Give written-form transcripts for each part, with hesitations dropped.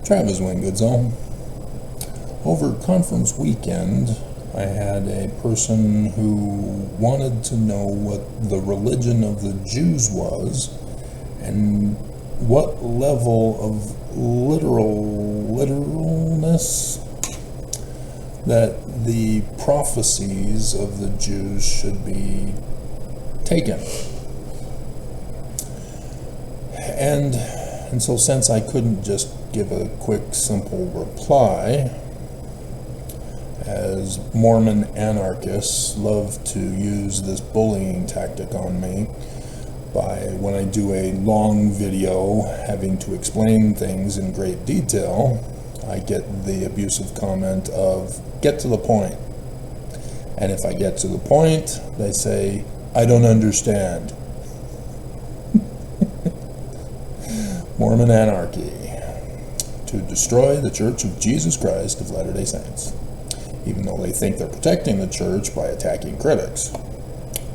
Travis Wingoodsall. Over conference weekend, I had a person who wanted to know what the religion of the Jews was and what level of literalness that the prophecies of the Jews should be taken. And so since I couldn't just give a quick, simple reply, as Mormon anarchists love to use this bullying tactic on me by, when I do a long video having to explain things in great detail, I get the abusive comment of, get to the point. And if I get to the point, they say, I don't understand. Mormon anarchy, to destroy the Church of Jesus Christ of Latter-day Saints, even though they think they're protecting the church by attacking critics.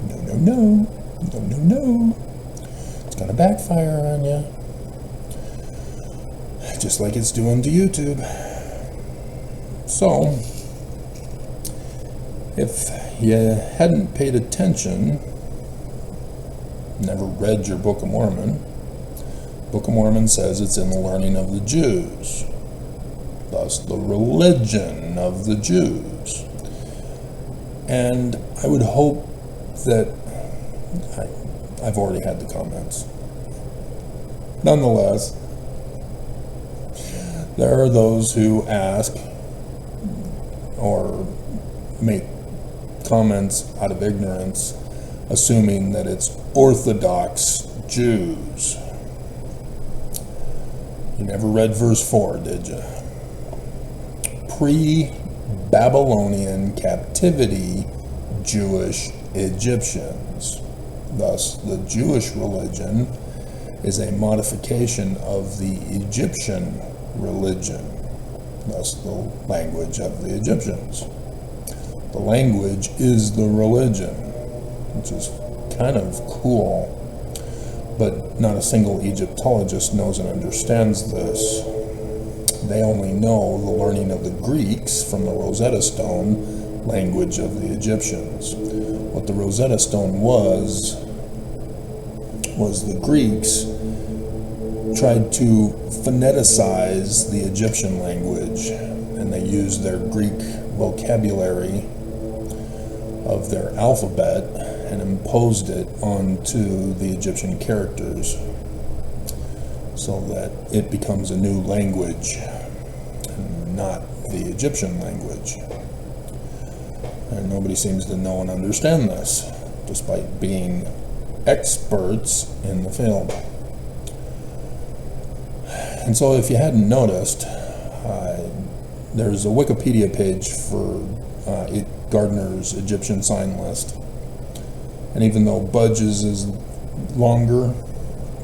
No, no, no, no, no, no. It's going to backfire on you, just like it's doing to YouTube. So, if you hadn't paid attention, never read your Book of Mormon, Book of Mormon says it's in the learning of the Jews, thus the religion of the Jews. And I would hope that I've already had the comments. Nonetheless, there are those who ask or make comments out of ignorance, assuming that it's Orthodox Jews. You never read verse 4, did you? Pre-Babylonian captivity Jewish Egyptians. Thus, the Jewish religion is a modification of the Egyptian religion. Thus, the language of the Egyptians. The language is the religion, which is kind of cool. But not a single Egyptologist knows and understands this. They only know the learning of the Greeks from the Rosetta Stone language of the Egyptians. What the Rosetta Stone was the Greeks tried to phoneticize the Egyptian language, and they used their Greek vocabulary of their alphabet and imposed it onto the Egyptian characters so that it becomes a new language and not the Egyptian language. And nobody seems to know and understand this, despite being experts in the field. And so if you hadn't noticed, there's a Wikipedia page for Gardner's Egyptian sign list. And even though Budge's is longer,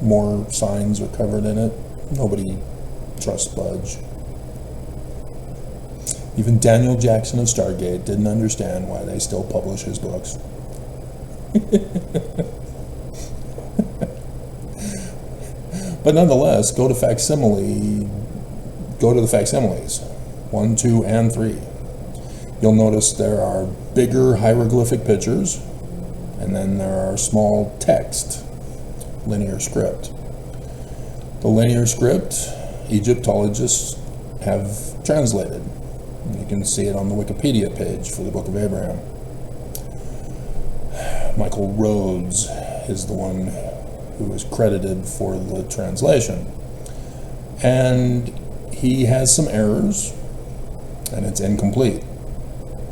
more signs are covered in it, nobody trusts Budge. Even Daniel Jackson of Stargate didn't understand why they still publish his books. But nonetheless, go to the facsimiles, 1, 2, and 3. You'll notice there are bigger hieroglyphic pictures, and then there are small text, linear script. The linear script, Egyptologists have translated. You can see it on the Wikipedia page for the Book of Abraham. Michael Rhodes is the one who is credited for the translation. And he has some errors, and it's incomplete.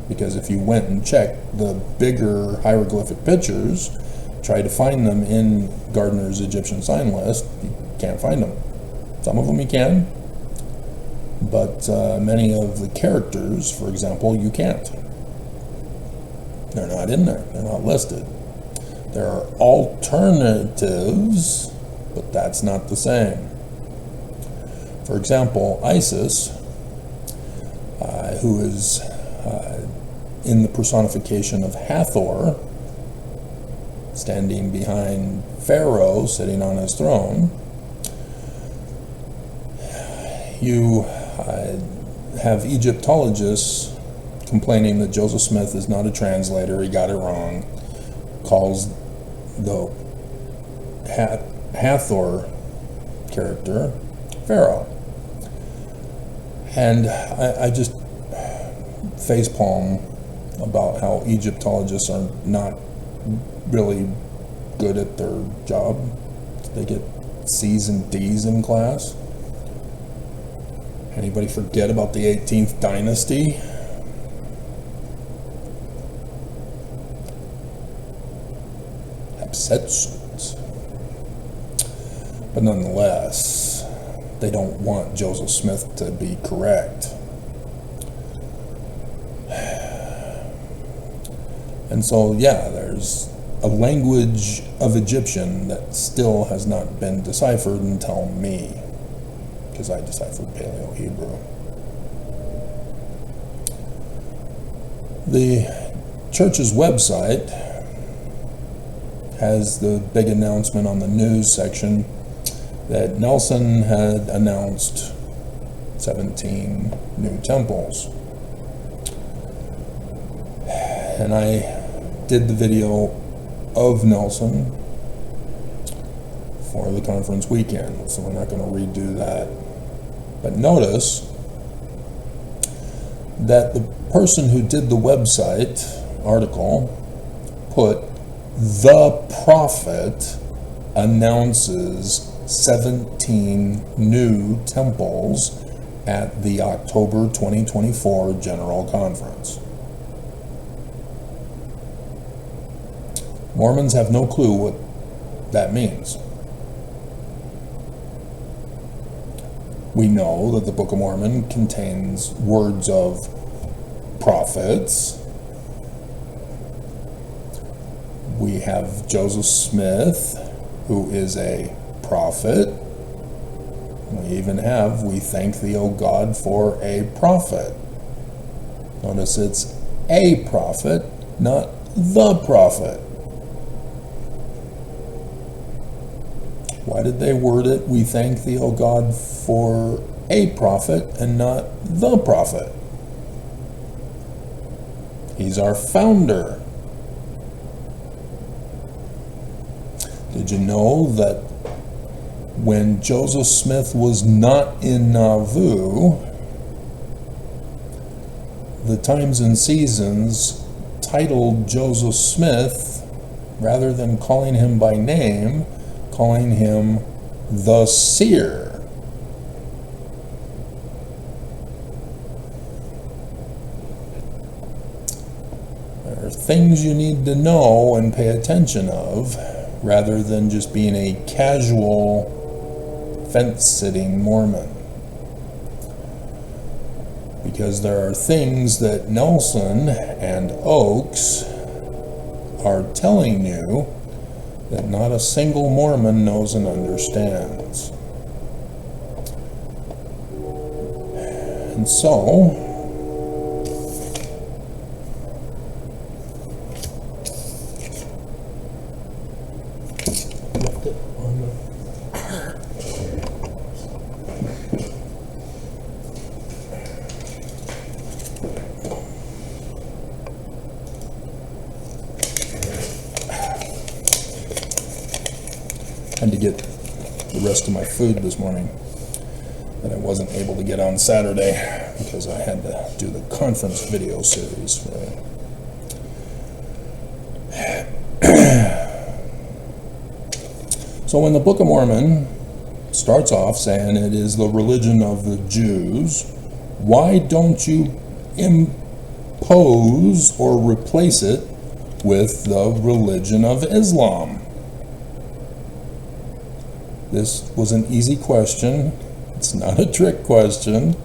Because if you went and checked the bigger hieroglyphic pictures, try to find them in Gardner's Egyptian sign list, you can't find them. Some of them you can, but many of the characters, for example, you can't. They're not in there. They're not listed. There are alternatives, but that's not the same. For example, Isis, who is in the personification of Hathor, standing behind Pharaoh, sitting on his throne, you have Egyptologists complaining that Joseph Smith is not a translator, he got it wrong, calls the Hathor character Pharaoh. And I just facepalm about how Egyptologists are not really good at their job. They get C's and D's in class. Anybody forget about the 18th dynasty? Upsets. But nonetheless, they don't want Joseph Smith to be correct. And so, yeah, there's a language of Egyptian that still has not been deciphered until me, because I deciphered Paleo-Hebrew. The church's website has the big announcement on the news section that Nelson had announced 17 new temples. And I did the video of Nelson for the conference weekend, so we're not going to redo that. But notice that the person who did the website article put "the prophet announces 17 new temples at the October 2024 General Conference." Mormons have no clue what that means. We know that the Book of Mormon contains words of prophets. We have Joseph Smith, who is a prophet. We even have, "We thank thee, O God, for a prophet." Notice it's a prophet, not the prophet. Why did they word it, "We thank thee, O God, for a prophet," and not the prophet? He's our founder. Did you know that when Joseph Smith was not in Nauvoo, the Times and Seasons titled Joseph Smith, rather than calling him by name, calling him the seer? There are things you need to know and pay attention of, rather than just being a casual fence-sitting Mormon. Because there are things that Nelson and Oakes are telling you that not a single Mormon knows and understands. And so, had to get the rest of my food this morning that I wasn't able to get on Saturday because I had to do the conference video series for it. So when the Book of Mormon starts off saying it is the religion of the Jews, why don't you impose or replace it with the religion of Islam? This was an easy question. It's not a trick question.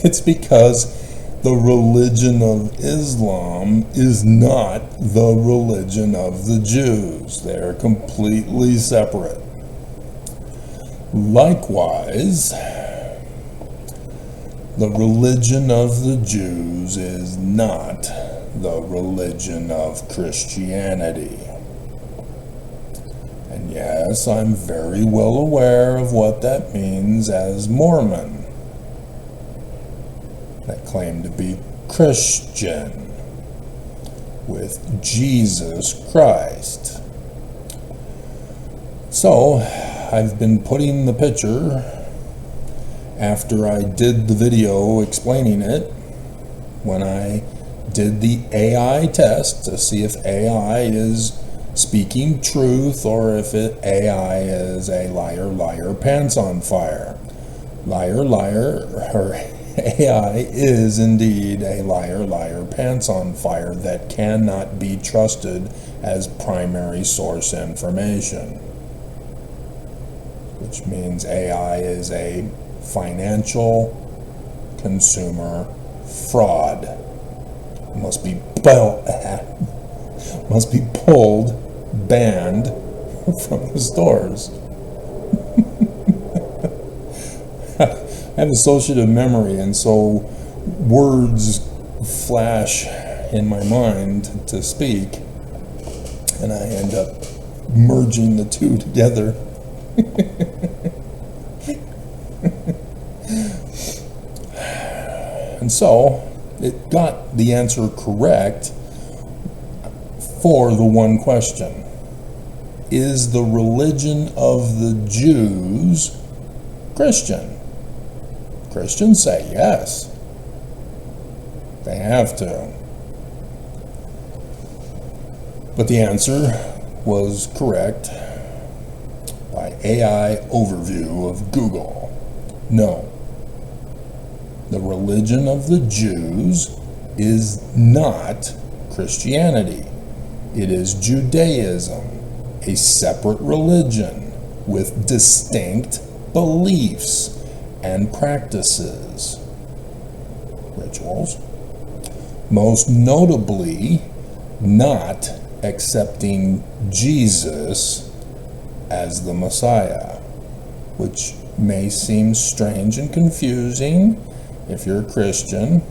It's because the religion of Islam is not the religion of the Jews. They are completely separate. Likewise, the religion of the Jews is not the religion of Christianity. Yes, I'm very well aware of what that means as Mormon. I claim to be Christian with Jesus Christ. So, I've been putting the picture after I did the video explaining it, when I did the AI test to see if AI is speaking truth or if AI is a liar, liar, pants on fire. Liar, liar, or AI is indeed a liar, liar, pants on fire that cannot be trusted as primary source information. Which means AI is a financial consumer fraud. Must be pulled, banned from the stores. I have associative memory, and so words flash in my mind to speak, and I end up merging the two together. And so it got the answer correct for the one question. Is the religion of the Jews Christian? Christians say yes. They have to. But the answer was correct by AI overview of Google. No. The religion of the Jews is not Christianity. It is Judaism, a separate religion with distinct beliefs and practices. Rituals. Most notably, not accepting Jesus as the Messiah, which may seem strange and confusing if you're a Christian,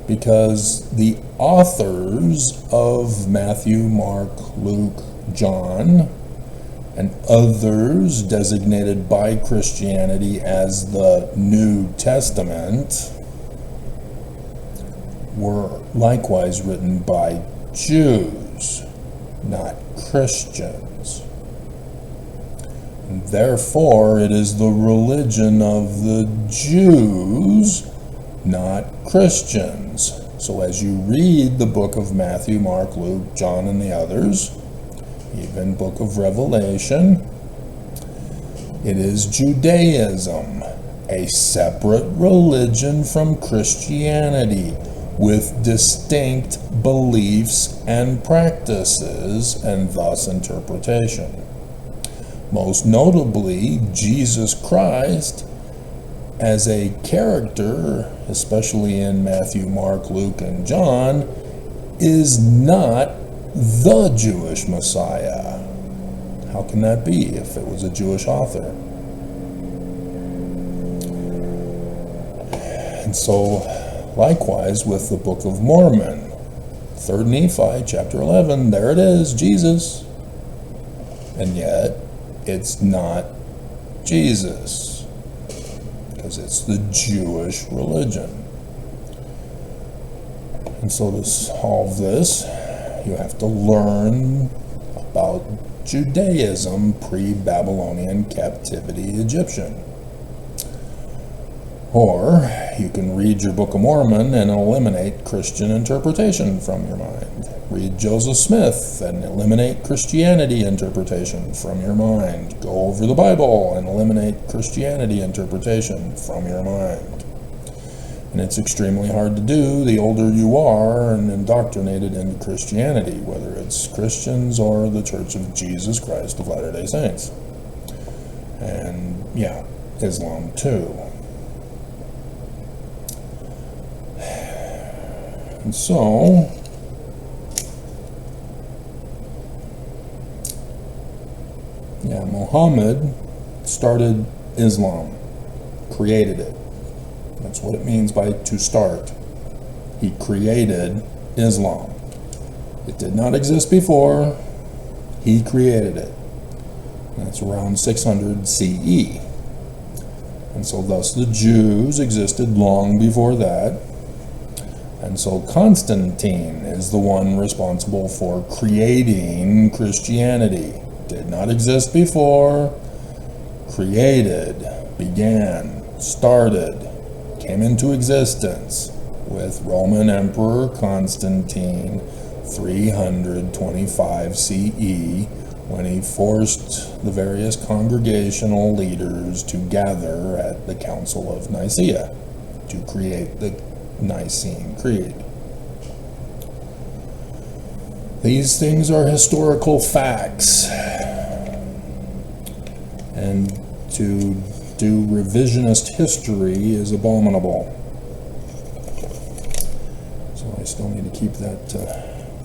because the authors of Matthew, Mark, Luke, John, and others designated by Christianity as the New Testament were likewise written by Jews, not Christians. And therefore, it is the religion of the Jews, not Christians. So as you read the book of Matthew, Mark, Luke, John, and the others, even book of Revelation, it is Judaism, a separate religion from Christianity with distinct beliefs and practices and thus interpretation. Most notably, Jesus Christ as a character, especially in Matthew, Mark, Luke, and John, is not the Jewish Messiah. How can that be if it was a Jewish author? And so, likewise with the Book of Mormon, 3rd Nephi, chapter 11, there it is, Jesus. And yet, it's not Jesus, because it's the Jewish religion. And so to solve this, you have to learn about Judaism pre-Babylonian captivity Egyptian. Or you can read your Book of Mormon and eliminate Christian interpretation from your mind. Read Joseph Smith and eliminate Christianity interpretation from your mind. Go over the Bible and eliminate Christianity interpretation from your mind. And it's extremely hard to do the older you are and indoctrinated into Christianity, whether it's Christians or the Church of Jesus Christ of Latter-day Saints. And yeah, Islam too. And so, yeah, Muhammad started Islam, created it. That's what it means by to start. He created Islam. It did not exist before. He created it. That's around 600 CE. And so thus the Jews existed long before that. And so Constantine is the one responsible for creating Christianity. Did not exist before, created, began, started, came into existence with Roman Emperor Constantine, 325 CE, when he forced the various congregational leaders to gather at the Council of Nicaea to create the Nicene Creed. These things are historical facts, and to do revisionist history is abominable. So I still need to keep that,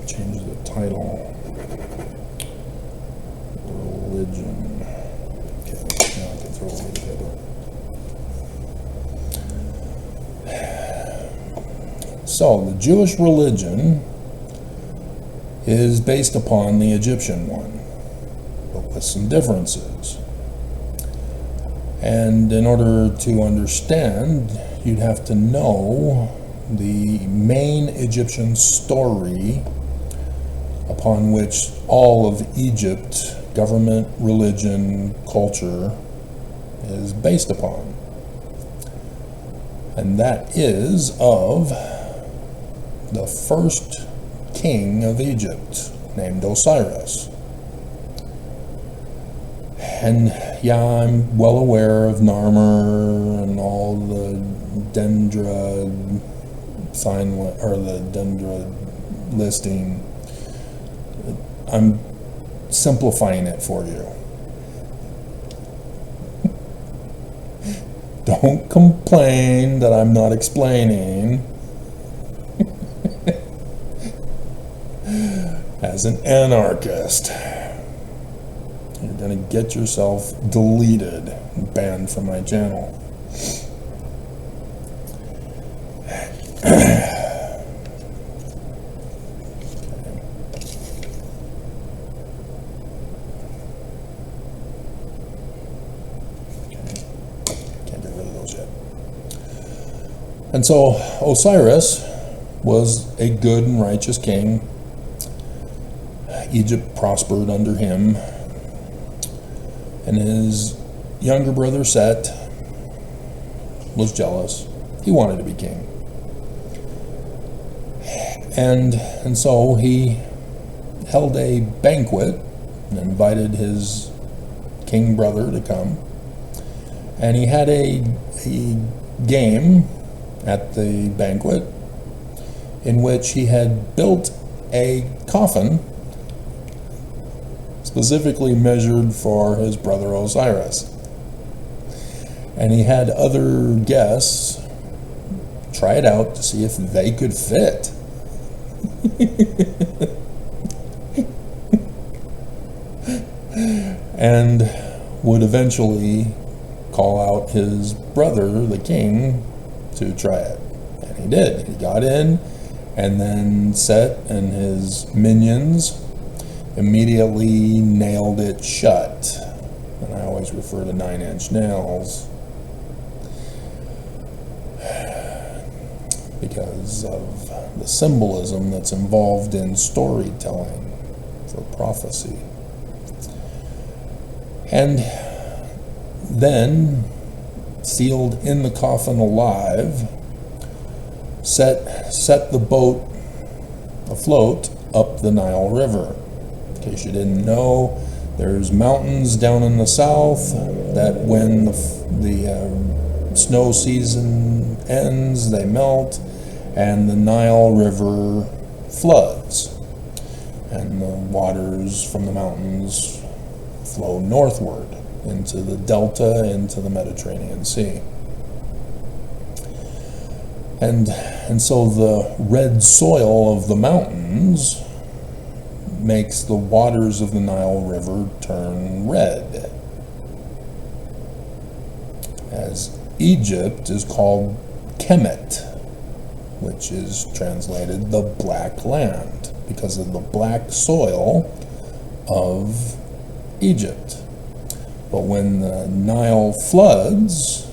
change the title. Religion. Okay, now I can throw it together. So the Jewish religion is based upon the Egyptian one, but with some differences. And in order to understand, you'd have to know the main Egyptian story upon which all of Egypt, government, religion, culture, is based upon. And that is of the first king of Egypt, named Osiris. And yeah, I'm well aware of Narmer and all the Dendra the Dendra listing. I'm simplifying it for you. Don't complain that I'm not explaining. As an anarchist, you're going to get yourself deleted and banned from my channel. Can't get rid of those yet. And so Osiris was a good and righteous king. Egypt prospered under him, and his younger brother Set was jealous. He wanted to be king, and so he held a banquet and invited his king brother to come, and he had a game at the banquet in which he had built a coffin specifically measured for his brother Osiris. And he had other guests try it out to see if they could fit. And would eventually call out his brother, the king, to try it. And he did. He got in, and then Set and his minions immediately nailed it shut. And I always refer to 9-inch nails because of the symbolism that's involved in storytelling for prophecy. And then, sealed in the coffin alive, set the boat afloat up the Nile River. In case you didn't know, there's mountains down in the south that when the snow season ends, they melt, and the Nile River floods. And the waters from the mountains flow northward into the delta, into the Mediterranean Sea. And so the red soil of the mountains makes the waters of the Nile River turn red, as Egypt is called Kemet, which is translated the black land, because of the black soil of Egypt. But when the Nile floods,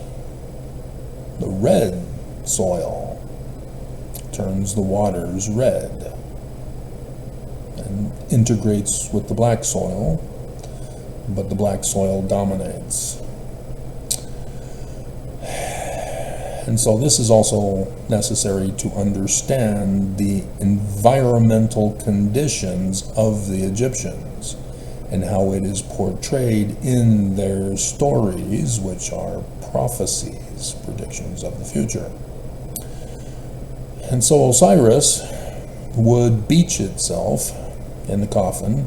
the red soil turns the waters red and integrates with the black soil, but the black soil dominates. And so this is also necessary to understand the environmental conditions of the Egyptians and how it is portrayed in their stories, which are prophecies, predictions of the future. And so Osiris would beach itself in the coffin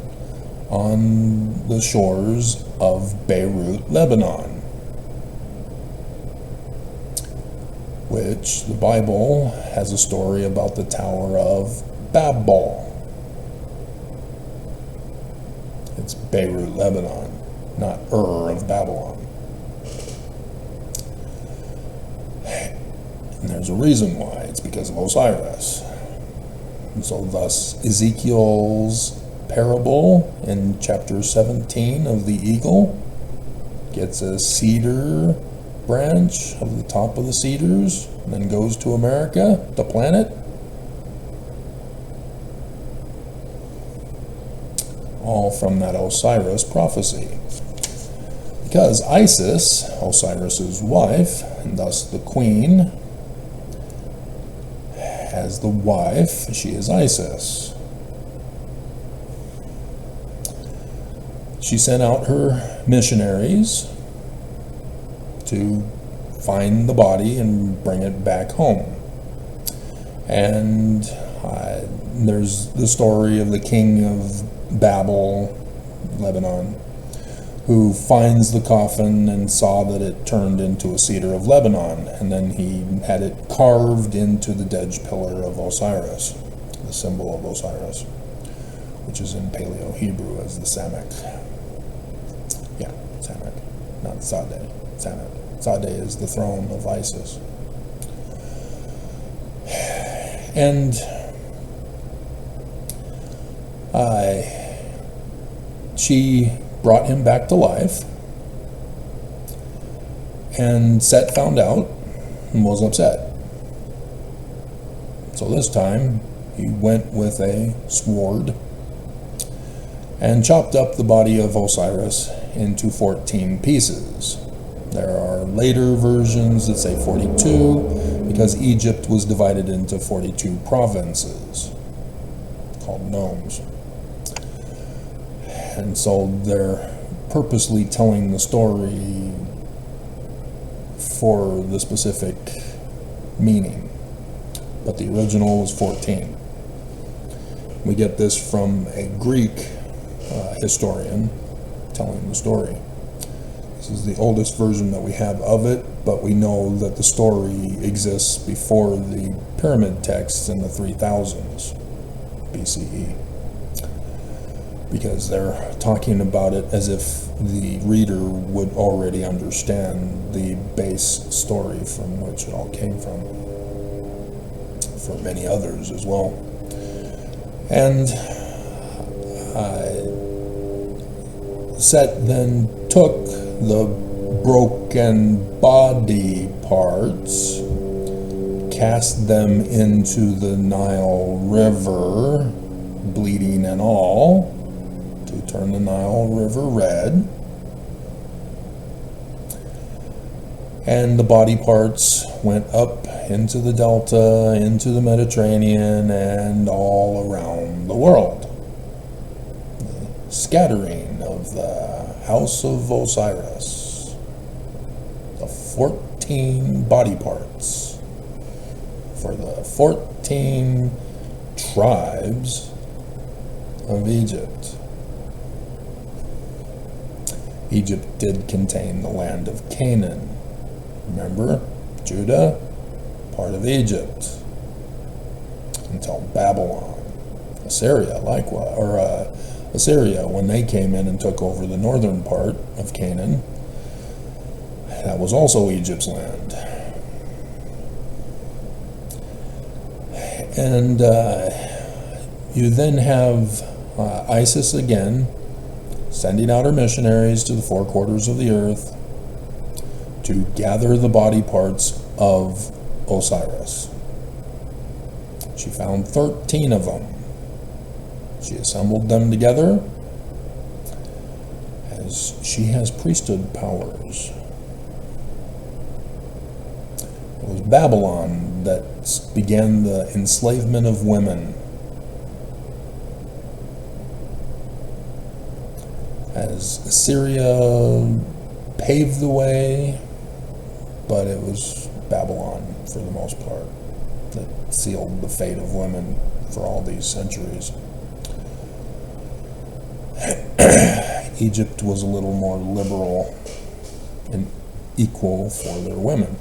on the shores of Beirut, Lebanon, which the Bible has a story about the Tower of Babel. It's Beirut, Lebanon, not Ur of Babylon. And there's a reason why. It's because of Osiris. And so thus Ezekiel's parable in chapter 17 of the eagle gets a cedar branch of the top of the cedars and then goes to America to plant it. All from that Osiris prophecy. Because Isis, Osiris's wife, and thus the queen, as the wife, she is Isis. She sent out her missionaries to find the body and bring it back home. And there's the story of the king of Babel, Lebanon, who finds the coffin and saw that it turned into a cedar of Lebanon, and then he had it carved into the Dej pillar of Osiris, the symbol of Osiris, which is in Paleo-Hebrew as the Samek. Yeah, Samek, not Sadeh, Samek. Sadeh is the throne of Isis. And she brought him back to life, and Set found out and was upset. So this time he went with a sword and chopped up the body of Osiris into 14 pieces. There are later versions that say 42, because Egypt was divided into 42 provinces called nomes. And so they're purposely telling the story for the specific meaning. But the original was 14. We get this from a Greek historian telling the story. This is the oldest version that we have of it, but we know that the story exists before the pyramid texts in the 3000s BCE. Because they're talking about it as if the reader would already understand the base story from which it all came from, for many others as well. And Set then took the broken body parts, cast them into the Nile River, bleeding and all, to turn the Nile River red. And the body parts went up into the delta, into the Mediterranean, and all around the world. The scattering of the house of Osiris. The 14 body parts for the 14 tribes of Egypt. Egypt did contain the land of Canaan. Remember, Judah, part of Egypt, until Babylon. Assyria, likewise, or Assyria, when they came in and took over the northern part of Canaan, that was also Egypt's land. And you then have Isis again sending out her missionaries to the four quarters of the earth to gather the body parts of Osiris. She found 13 of them. She assembled them together, as she has priesthood powers. It was Babylon that began the enslavement of women, as Assyria paved the way, but it was Babylon, for the most part, that sealed the fate of women for all these centuries. Egypt was a little more liberal and equal for their women,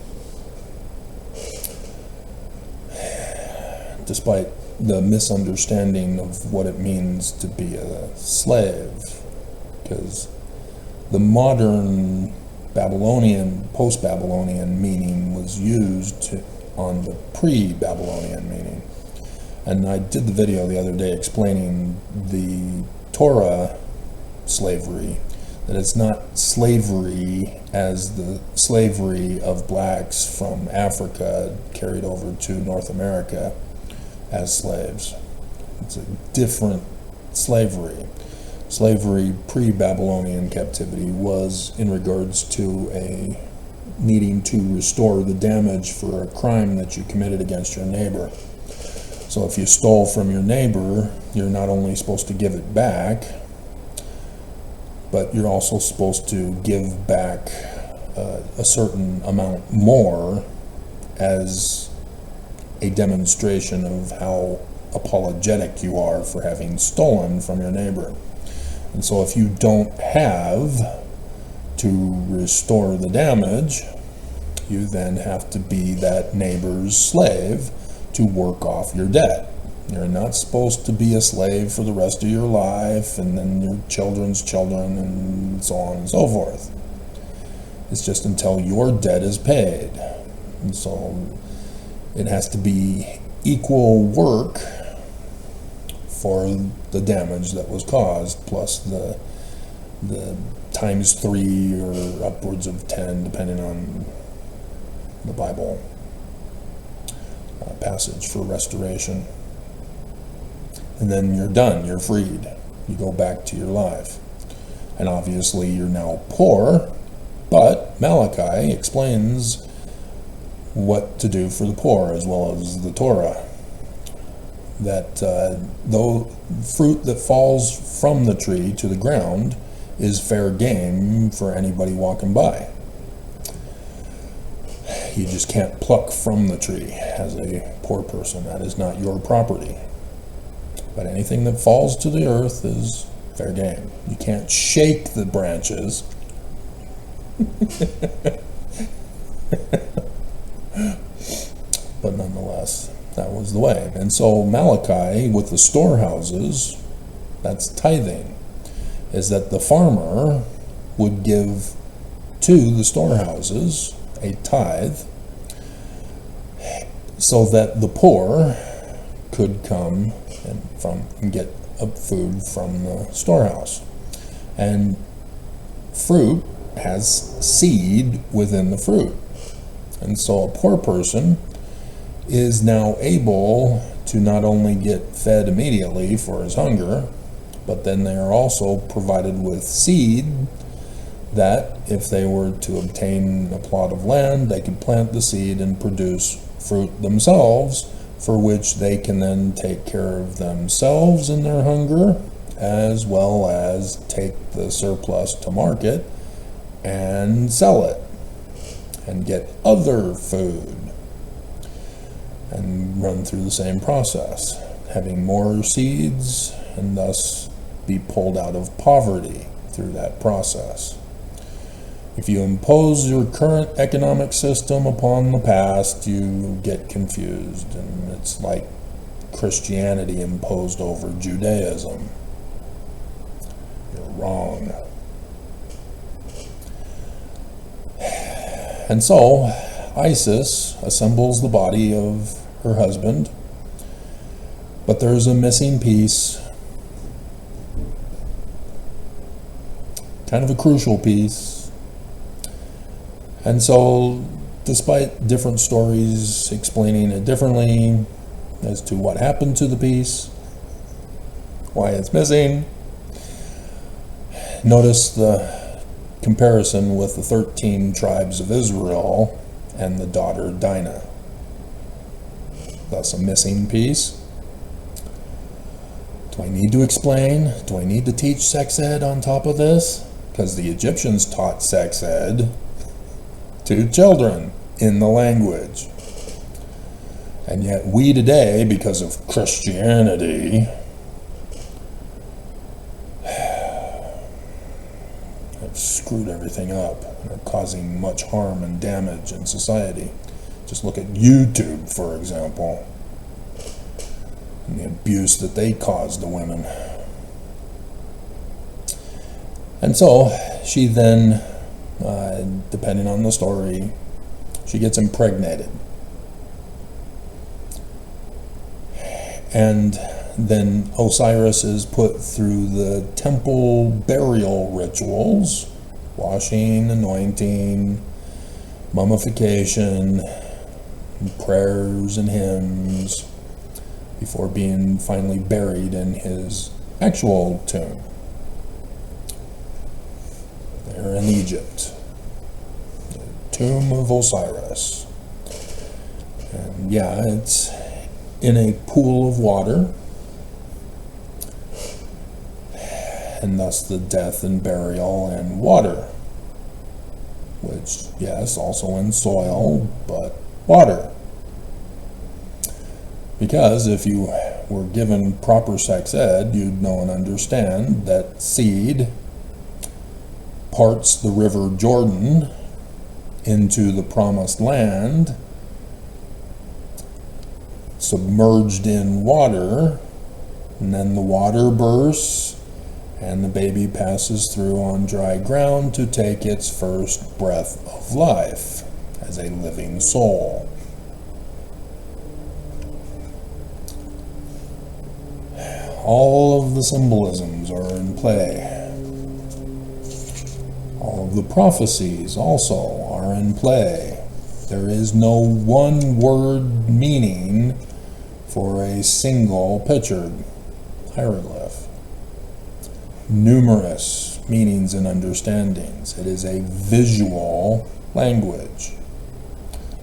despite the misunderstanding of what it means to be a slave, because the modern Babylonian, post-Babylonian meaning was used on the pre-Babylonian meaning. And I did the video the other day explaining the Torah slavery, that it's not slavery as the slavery of blacks from Africa carried over to North America as slaves. It's a different slavery. Slavery pre-Babylonian captivity was in regards to a needing to restore the damage for a crime that you committed against your neighbor. So if you stole from your neighbor, you're not only supposed to give it back, but you're also supposed to give back a certain amount more as a demonstration of how apologetic you are for having stolen from your neighbor. And so if you don't have to restore the damage, you then have to be that neighbor's slave to work off your debt. You're not supposed to be a slave for the rest of your life, and then your children's children, and so on and so forth. It's just until your debt is paid. And so it has to be equal work for the damage that was caused, plus the times 3 or upwards of 10, depending on the Bible passage for restoration. And then you're done, you're freed. You go back to your life. And obviously you're now poor, but Malachi explains what to do for the poor, as well as the Torah. That though fruit that falls from the tree to the ground is fair game for anybody walking by. You just can't pluck from the tree as a poor person. That is not your property. But anything that falls to the earth is fair game. You can't shake the branches. But nonetheless, that was the way. And so Malachi, with the storehouses, that's tithing, is that the farmer would give to the storehouses a tithe so that the poor could come and get food from the storehouse. And fruit has seed within the fruit. And so a poor person is now able to not only get fed immediately for his hunger, but then they are also provided with seed that if they were to obtain a plot of land, they could plant the seed and produce fruit themselves, for which they can then take care of themselves in their hunger, as well as take the surplus to market and sell it and get other food and run through the same process, having more seeds and thus be pulled out of poverty through that process. If you impose your current economic system upon the past, you get confused, and it's like Christianity imposed over Judaism. You're wrong. And so Isis assembles the body of her husband, but there's a missing piece. kind of a crucial piece. And so, despite different stories explaining it differently as to what happened to the piece, why it's missing, notice the comparison with the 13 tribes of Israel and the daughter Dinah. Thus a missing piece. Do I need to explain? Do I need to teach sex ed on top of this? Because the Egyptians taught sex ed to children in the language. And yet we today, because of Christianity, have screwed everything up and are causing much harm and damage in society. Just look at YouTube, for example, and the abuse that they cause to women. And so she then, depending on the story, she gets impregnated. And then Osiris is put through the temple burial rituals, washing, anointing, mummification, prayers and hymns, before being finally buried in his actual tomb there in Egypt, the tomb of Osiris. And yeah, it's in a pool of water, and thus the death and burial in water, which, yes, also in soil, but water. Because if you were given proper sex ed, you'd know and understand that seed parts the river Jordan into the promised land, submerged in water, and then the water bursts and the baby passes through on dry ground to take its first breath of life as a living soul. All of the symbolisms are in play. All of the prophecies also are in play. There is no one word meaning for a single pictured hieroglyph. Numerous meanings and understandings. It is a visual language.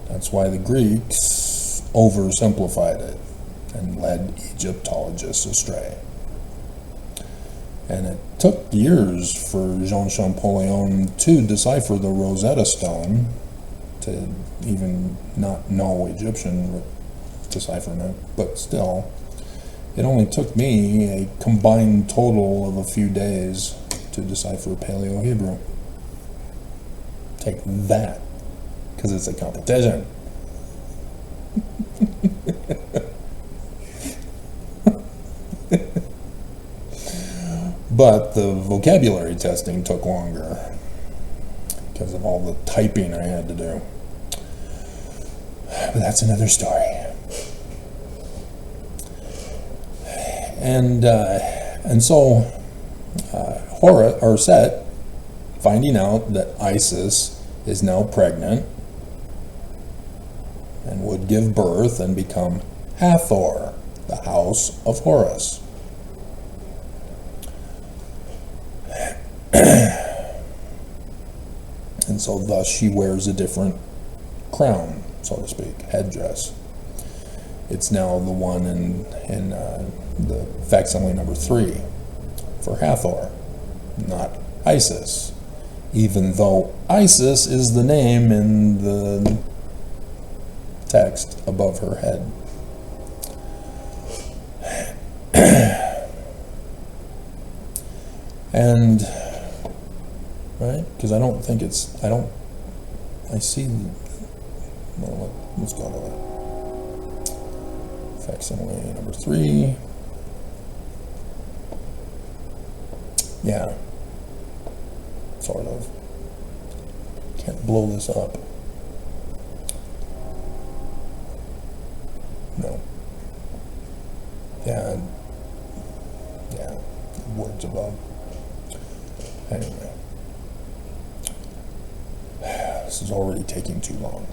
That's why the Greeks oversimplified it and led Egyptologists astray. And it took years for Jean Champollion to decipher the Rosetta Stone, to even not know Egyptian decipherment, but still, it only took me a combined total of a few days to decipher Paleo-Hebrew. Take that, because it's a competition. But the vocabulary testing took longer because of all the typing I had to do. But that's another story. And so Set, finding out that Isis is now pregnant and would give birth and become Hathor, the house of Horus. And so thus she wears a different crown, so to speak, headdress. It's now the one in the facsimile number 3 for Hathor, not Isis, even though Isis is the name in the text above her head. And right, because I don't think it's, I see, no, let's go to that. Facsimile number 3. Yeah, sort of. Can't blow this up. No. Yeah, words above. Anyway. taking too long.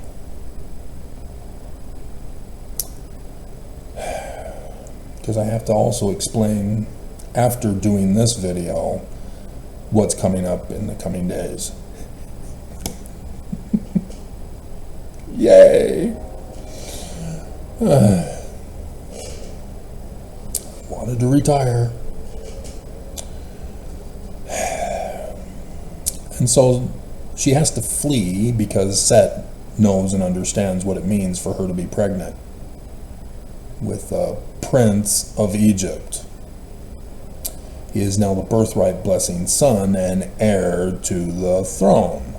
Because I have to also explain, after doing this video, what's coming up in the coming days. Yay! Wanted to retire. And so she has to flee because Set knows and understands what it means for her to be pregnant with a prince of Egypt. He is now the birthright blessing son and heir to the throne.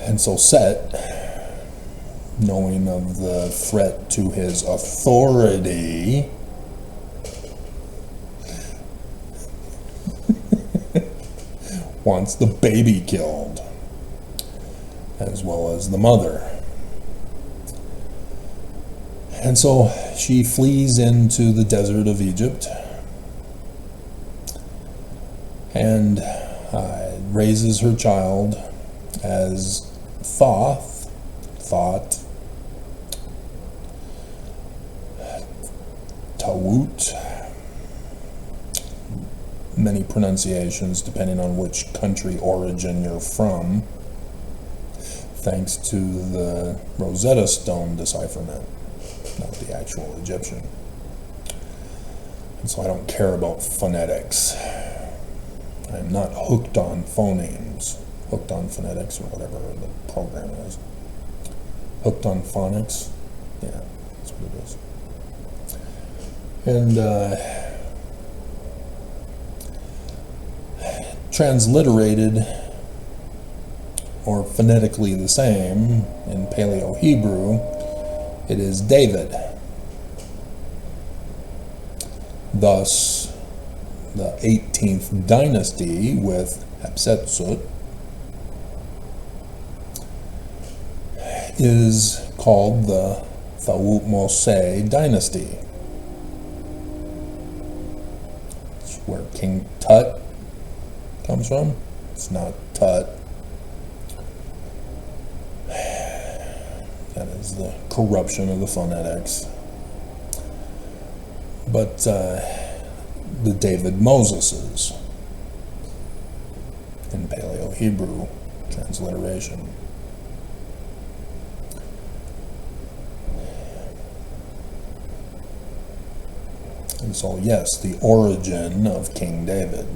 And so Set, knowing of the threat to his authority, wants the baby killed, as well as the mother. And so she flees into the desert of Egypt and raises her child as thought, Tawut, many pronunciations depending on which country origin you're from, thanks to the Rosetta Stone decipherment, not the actual Egyptian. And so I don't care about phonetics. I'm not hooked on phonemes, hooked on phonetics or whatever the program is. Hooked on phonics? Yeah, that's what it is. And transliterated, or phonetically the same, in Paleo-Hebrew, it is David. Thus, the 18th dynasty with Hatshepsut is called the Thutmose dynasty. It's where King Tut comes from. It's not Tut. That is the corruption of the phonetics. But the David Moseses in Paleo-Hebrew transliteration. And so, yes, the origin of King David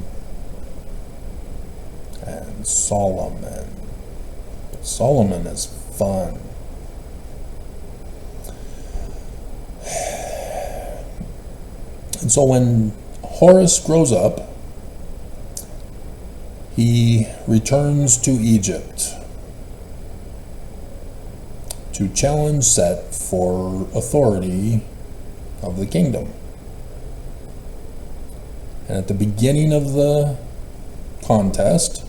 and Solomon. Solomon is fun. And so when Horus grows up, he returns to Egypt to challenge Set for authority of the kingdom. And at the beginning of the contest,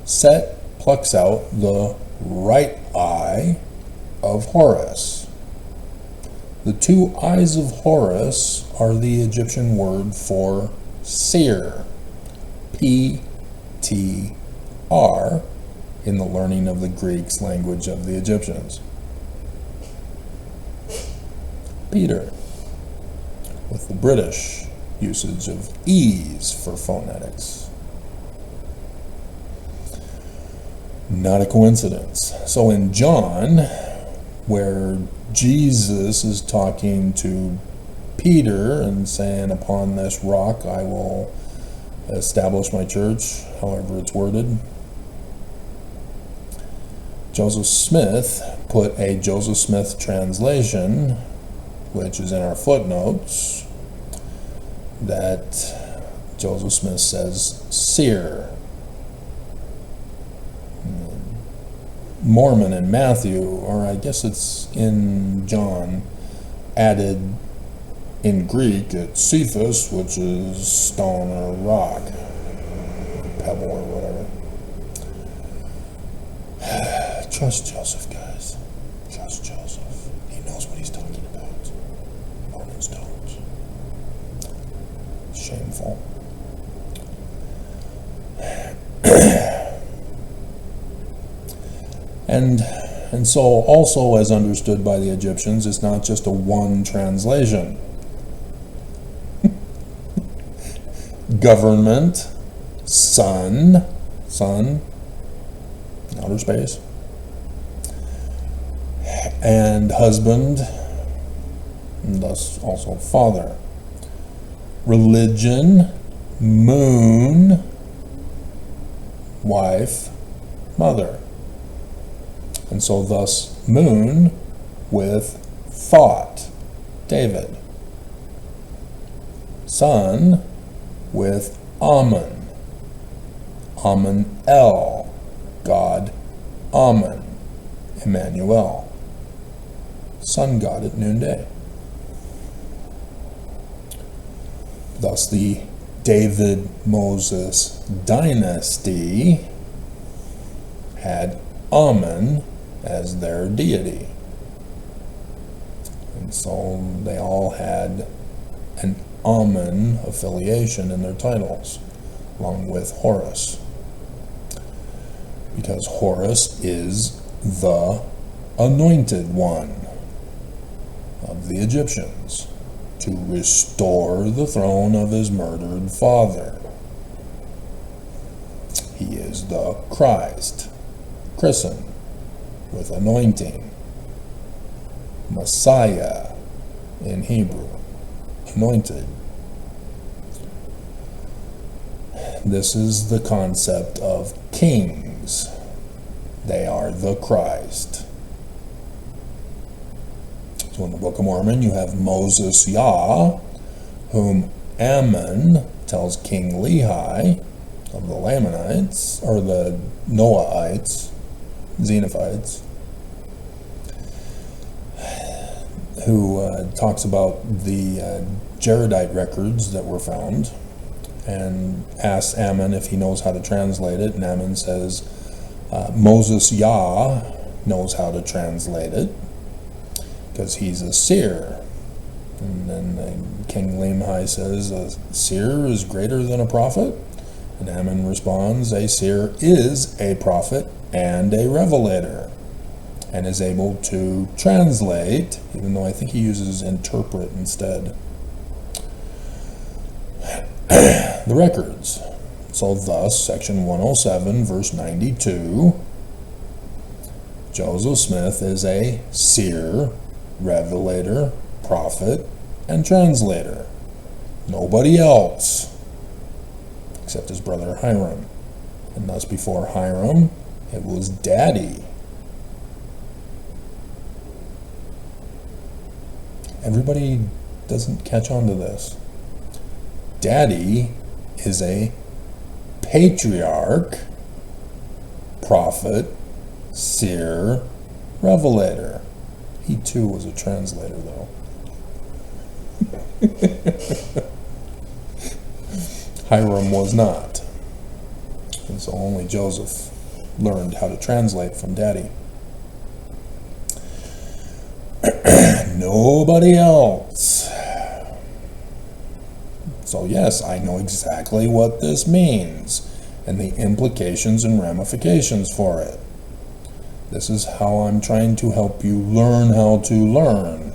Set plucks out the right eye of Horus. The two eyes of Horus are the Egyptian word for seer, P-T-R, in the learning of the Greek's language of the Egyptians. Peter, with the British usage of E's for phonetics. Not a coincidence. So in John, where Jesus is talking to Peter and saying, upon this rock I will establish my church, however it's worded, Joseph Smith put a Joseph Smith translation, which is in our footnotes, that Joseph Smith says seer. Mormon and Matthew, or I guess it's in John, added in Greek it's Cephas, which is stone or rock, or pebble or whatever. Trust Joseph, guys. Trust Joseph. He knows what he's talking about. Mormons don't. Shameful. And so also as understood by the Egyptians, it's not just a one translation. Government, son, outer space, and husband, and thus also father. Religion, moon, wife, mother. And so thus moon with thought, David. Son with Amun, Amun-El, God, Amun, Emmanuel, sun god at noonday. Thus the David-Moses dynasty had Amun as their deity. And so they all had an Amun affiliation in their titles, along with Horus. Because Horus is the anointed one of the Egyptians to restore the throne of his murdered father. He is the Christ, christened with anointing, Messiah in Hebrew, anointed. This is the concept of kings. They are the Christ. So in the Book of Mormon, you have Moses Yah, whom Ammon tells King Lehi of the Lamanites, or the Noahites, Xenophites, who talks about the Jaredite records that were found, and asks Ammon if he knows how to translate it, and Ammon says Moses Yah knows how to translate it because he's a seer. And then King Lehi says a seer is greater than a prophet, and Ammon responds a seer is a prophet and a revelator, and is able to translate, even though I think he uses interpret instead, the records. So thus, section 107, verse 92, Joseph Smith is a seer, revelator, prophet, and translator. Nobody else, except his brother Hiram. And thus before Hiram, it was Daddy. Everybody doesn't catch on to this. Daddy is a patriarch, prophet, seer, revelator. He too was a translator, though. Hiram was not. And so only Joseph learned how to translate from Daddy. Nobody else. So yes, I know exactly what this means and the implications and ramifications for it. This is how I'm trying to help you learn how to learn,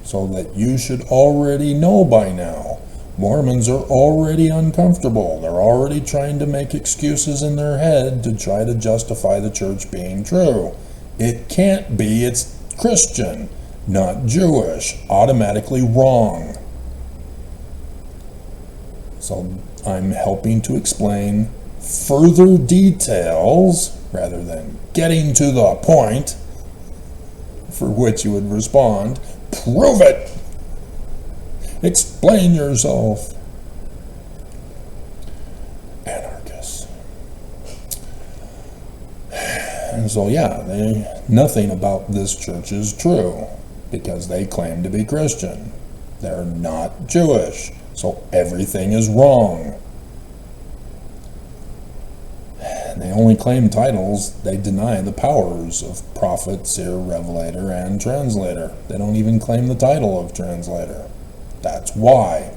so that you should already know by now. Mormons are already uncomfortable. They're already trying to make excuses in their head to try to justify the church being true. It can't be. It's Christian, not Jewish. Automatically wrong. So I'm helping to explain further details rather than getting to the point, for which you would respond, prove it! Explain yourself. Anarchists. And so yeah, nothing about this church is true, because they claim to be Christian. They're not Jewish, so everything is wrong. They only claim titles. They deny the powers of prophet, seer, revelator, and translator. They don't even claim the title of translator. That's why.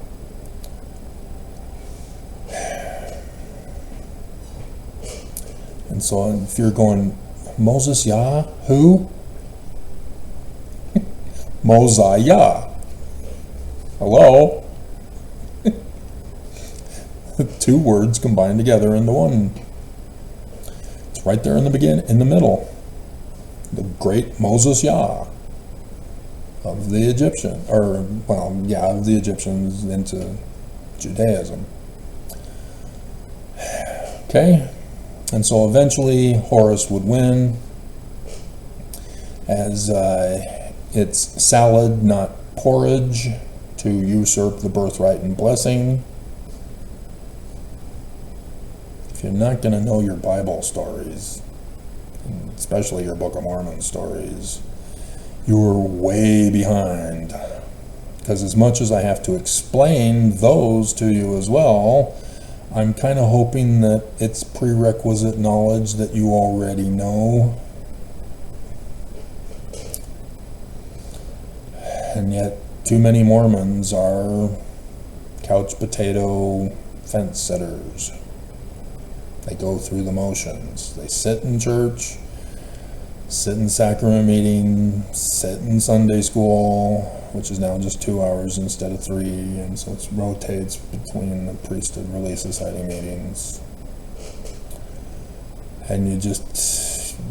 And so if you're going, Moses Yah? Who? Mosiah. Hello? Two words combined together into one. It's right there in the middle. The great Moses Yah of the Egyptian, of the Egyptians into Judaism. Okay, and so eventually Horus would win, as it's salad, not porridge, to usurp the birthright and blessing. If you're not going to know your Bible stories, especially your Book of Mormon stories, you're way behind. Because as much as I have to explain those to you as well, I'm kind of hoping that it's prerequisite knowledge that you already know. And yet, too many Mormons are couch potato fence sitters. They go through the motions. They sit in church, sit in sacrament meeting, sit in Sunday school, which is now just 2 hours instead of 3, and so it rotates between the priesthood relief society meetings. And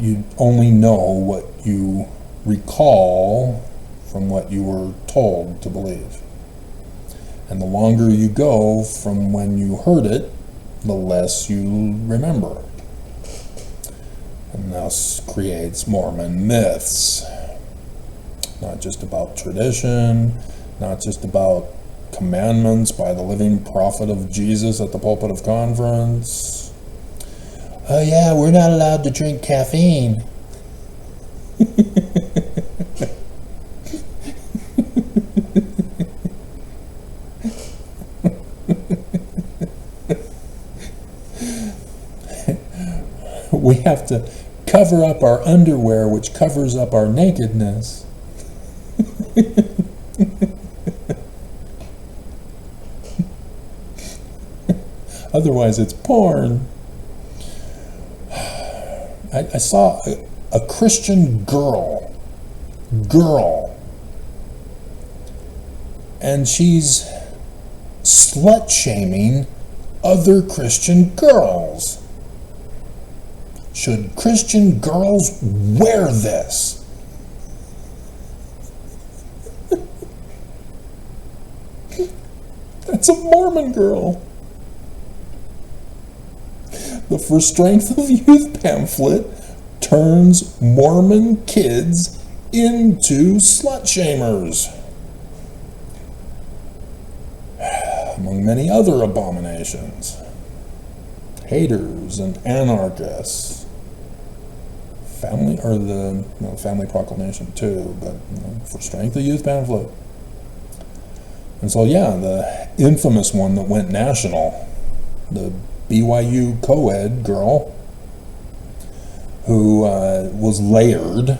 you only know what you recall from what you were told to believe. And the longer you go from when you heard it, the less you remember. And thus creates Mormon myths. Not just about tradition, not just about commandments by the living prophet of Jesus at the pulpit of conference. Oh yeah, we're not allowed to drink caffeine. We have to cover up our underwear, which covers up our nakedness. Otherwise, it's porn. I saw a Christian girl, and she's slut-shaming other Christian girls. Should Christian girls wear this? That's a Mormon girl. The For Strength of Youth pamphlet turns Mormon kids into slut-shamers, among many other abominations. Haters and anarchists. Family Proclamation too, but For Strength of Youth pamphlet. And so the infamous one that went national, the BYU co-ed girl who was layered.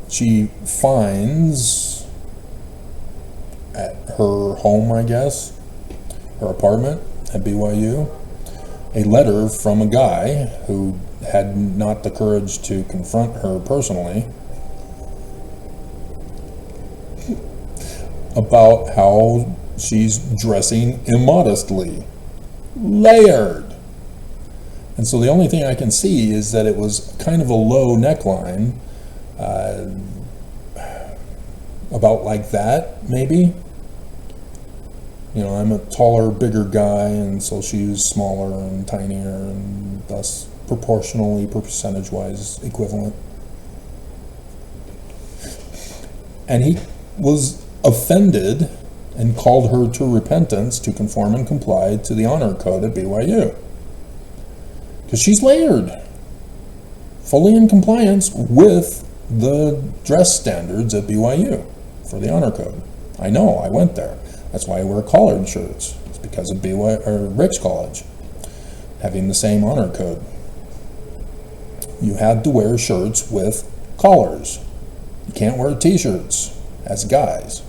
She finds at her home, I guess, her apartment at BYU, a letter from a guy who had not the courage to confront her personally about how she's dressing immodestly. Layered. And so the only thing I can see is that it was kind of a low neckline, about like that, maybe. I'm a taller, bigger guy, and so she's smaller and tinier, and thus proportionally, percentage-wise, equivalent. And he was offended and called her to repentance to conform and comply to the honor code at BYU. Because she's layered, fully in compliance with the dress standards at BYU for the honor code. I know, I went there. That's why I wear collared shirts. It's because of Rick's College having the same honor code. You had to wear shirts with collars. You can't wear t-shirts as guys.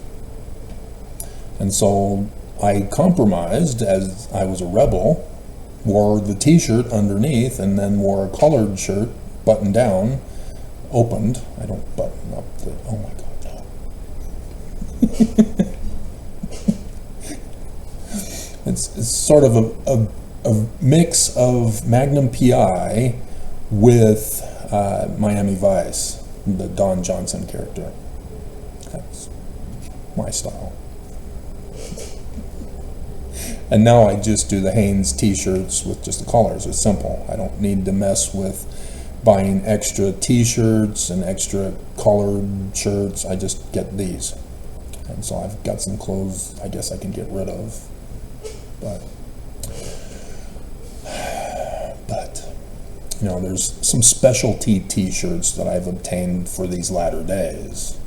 And so I compromised, as I was a rebel, wore the t-shirt underneath and then wore a colored shirt buttoned down, opened. I don't button up the, oh my God, no. It's sort of a mix of Magnum PI with Miami Vice, the Don Johnson character. That's my style. And now I just do the Hanes t-shirts with just the collars. It's simple. I don't need to mess with buying extra t-shirts and extra colored shirts. I just get these. And so I've got some clothes I guess I can get rid of. But you know, there's some specialty t-shirts that I've obtained for these latter days.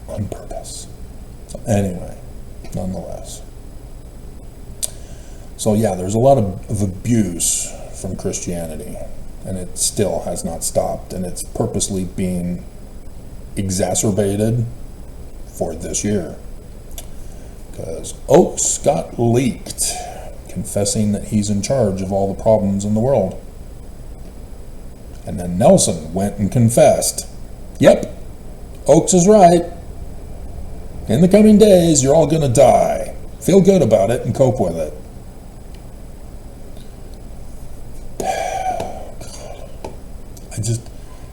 On purpose. So anyway, nonetheless. So yeah, there's a lot of abuse from Christianity, and it still has not stopped, and it's purposely being exacerbated for this year. Because Oakes got leaked, confessing that he's in charge of all the problems in the world. And then Nelson went and confessed, yep, Oakes is right. In the coming days, you're all going to die. Feel good about it and cope with it.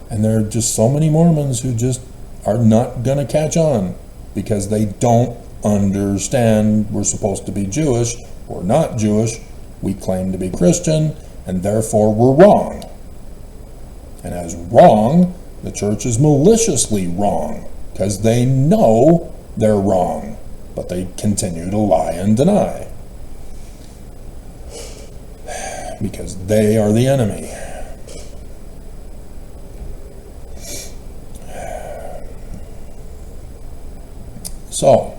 And there are just so many Mormons who just are not going to catch on because they don't understand we're supposed to be Jewish. We're not Jewish. We claim to be Christian, and therefore we're wrong. And as wrong, the church is maliciously wrong because they know they're wrong, but they continue to lie and deny because they are the enemy. So,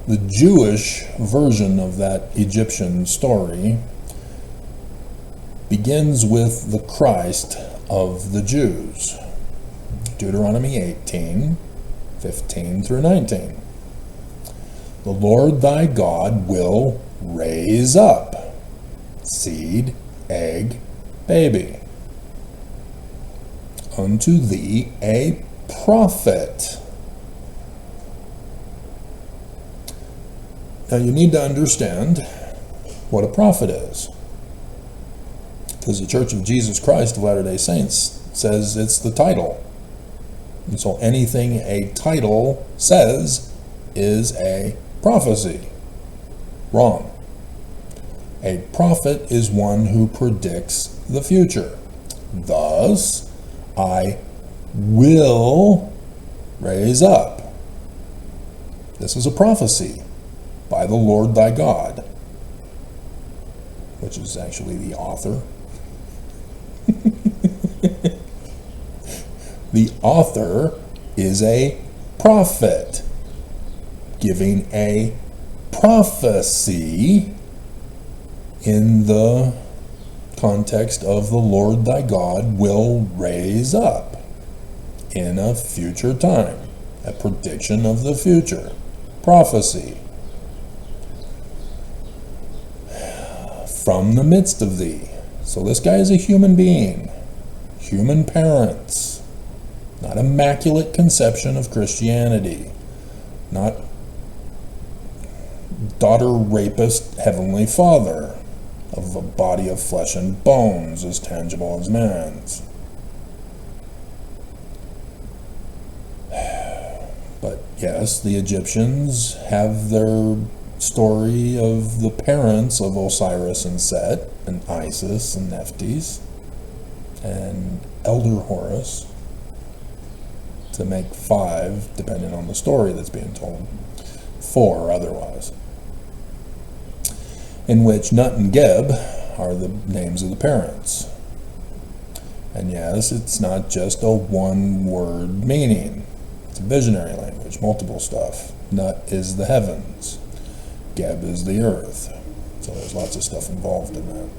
the Jewish version of that Egyptian story begins with the Christ of the Jews. Deuteronomy 18, 15 through 19. The Lord thy God will raise up seed, egg, baby unto thee a prophet. Now you need to understand what a prophet is, because the Church of Jesus Christ of Latter-day Saints says it's the title. And so anything a title says is a prophecy. Wrong. A prophet is one who predicts the future. Thus, I will raise up. This is a prophecy by the Lord thy God, which is actually the author. The author is a prophet, giving a prophecy in the context of the Lord thy God will raise up in a future time, a prediction of the future, prophecy. From the midst of thee. So this guy is a human being, human parents, not immaculate conception of Christianity, not daughter rapist heavenly father of a body of flesh and bones as tangible as man's. But yes, the Egyptians have their story of the parents of Osiris and Set, and Isis and Nephthys, and Elder Horus, to make 5, depending on the story that's being told, 4 otherwise, in which Nut and Geb are the names of the parents. And yes, it's not just a one-word meaning. It's a visionary language, multiple stuff. Nut is the heavens. Geb is the earth. So there's lots of stuff involved in that.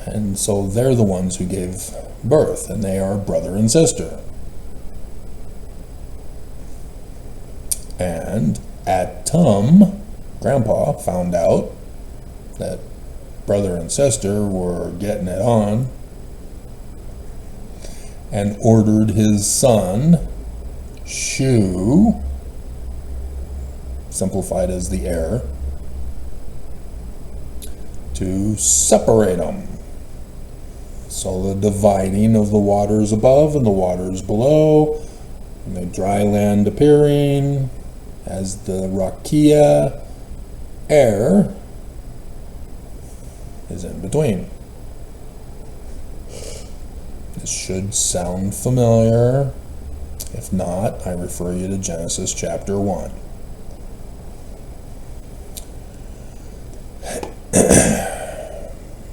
And so they're the ones who gave birth, and they are brother and sister. And Atum, Grandpa, found out that brother and sister were getting it on and ordered his son, Shu, simplified as the heir, to separate them. So the dividing of the waters above and the waters below, and the dry land appearing as the Rakia air is in between. This should sound familiar. If not, I refer you to Genesis chapter 1.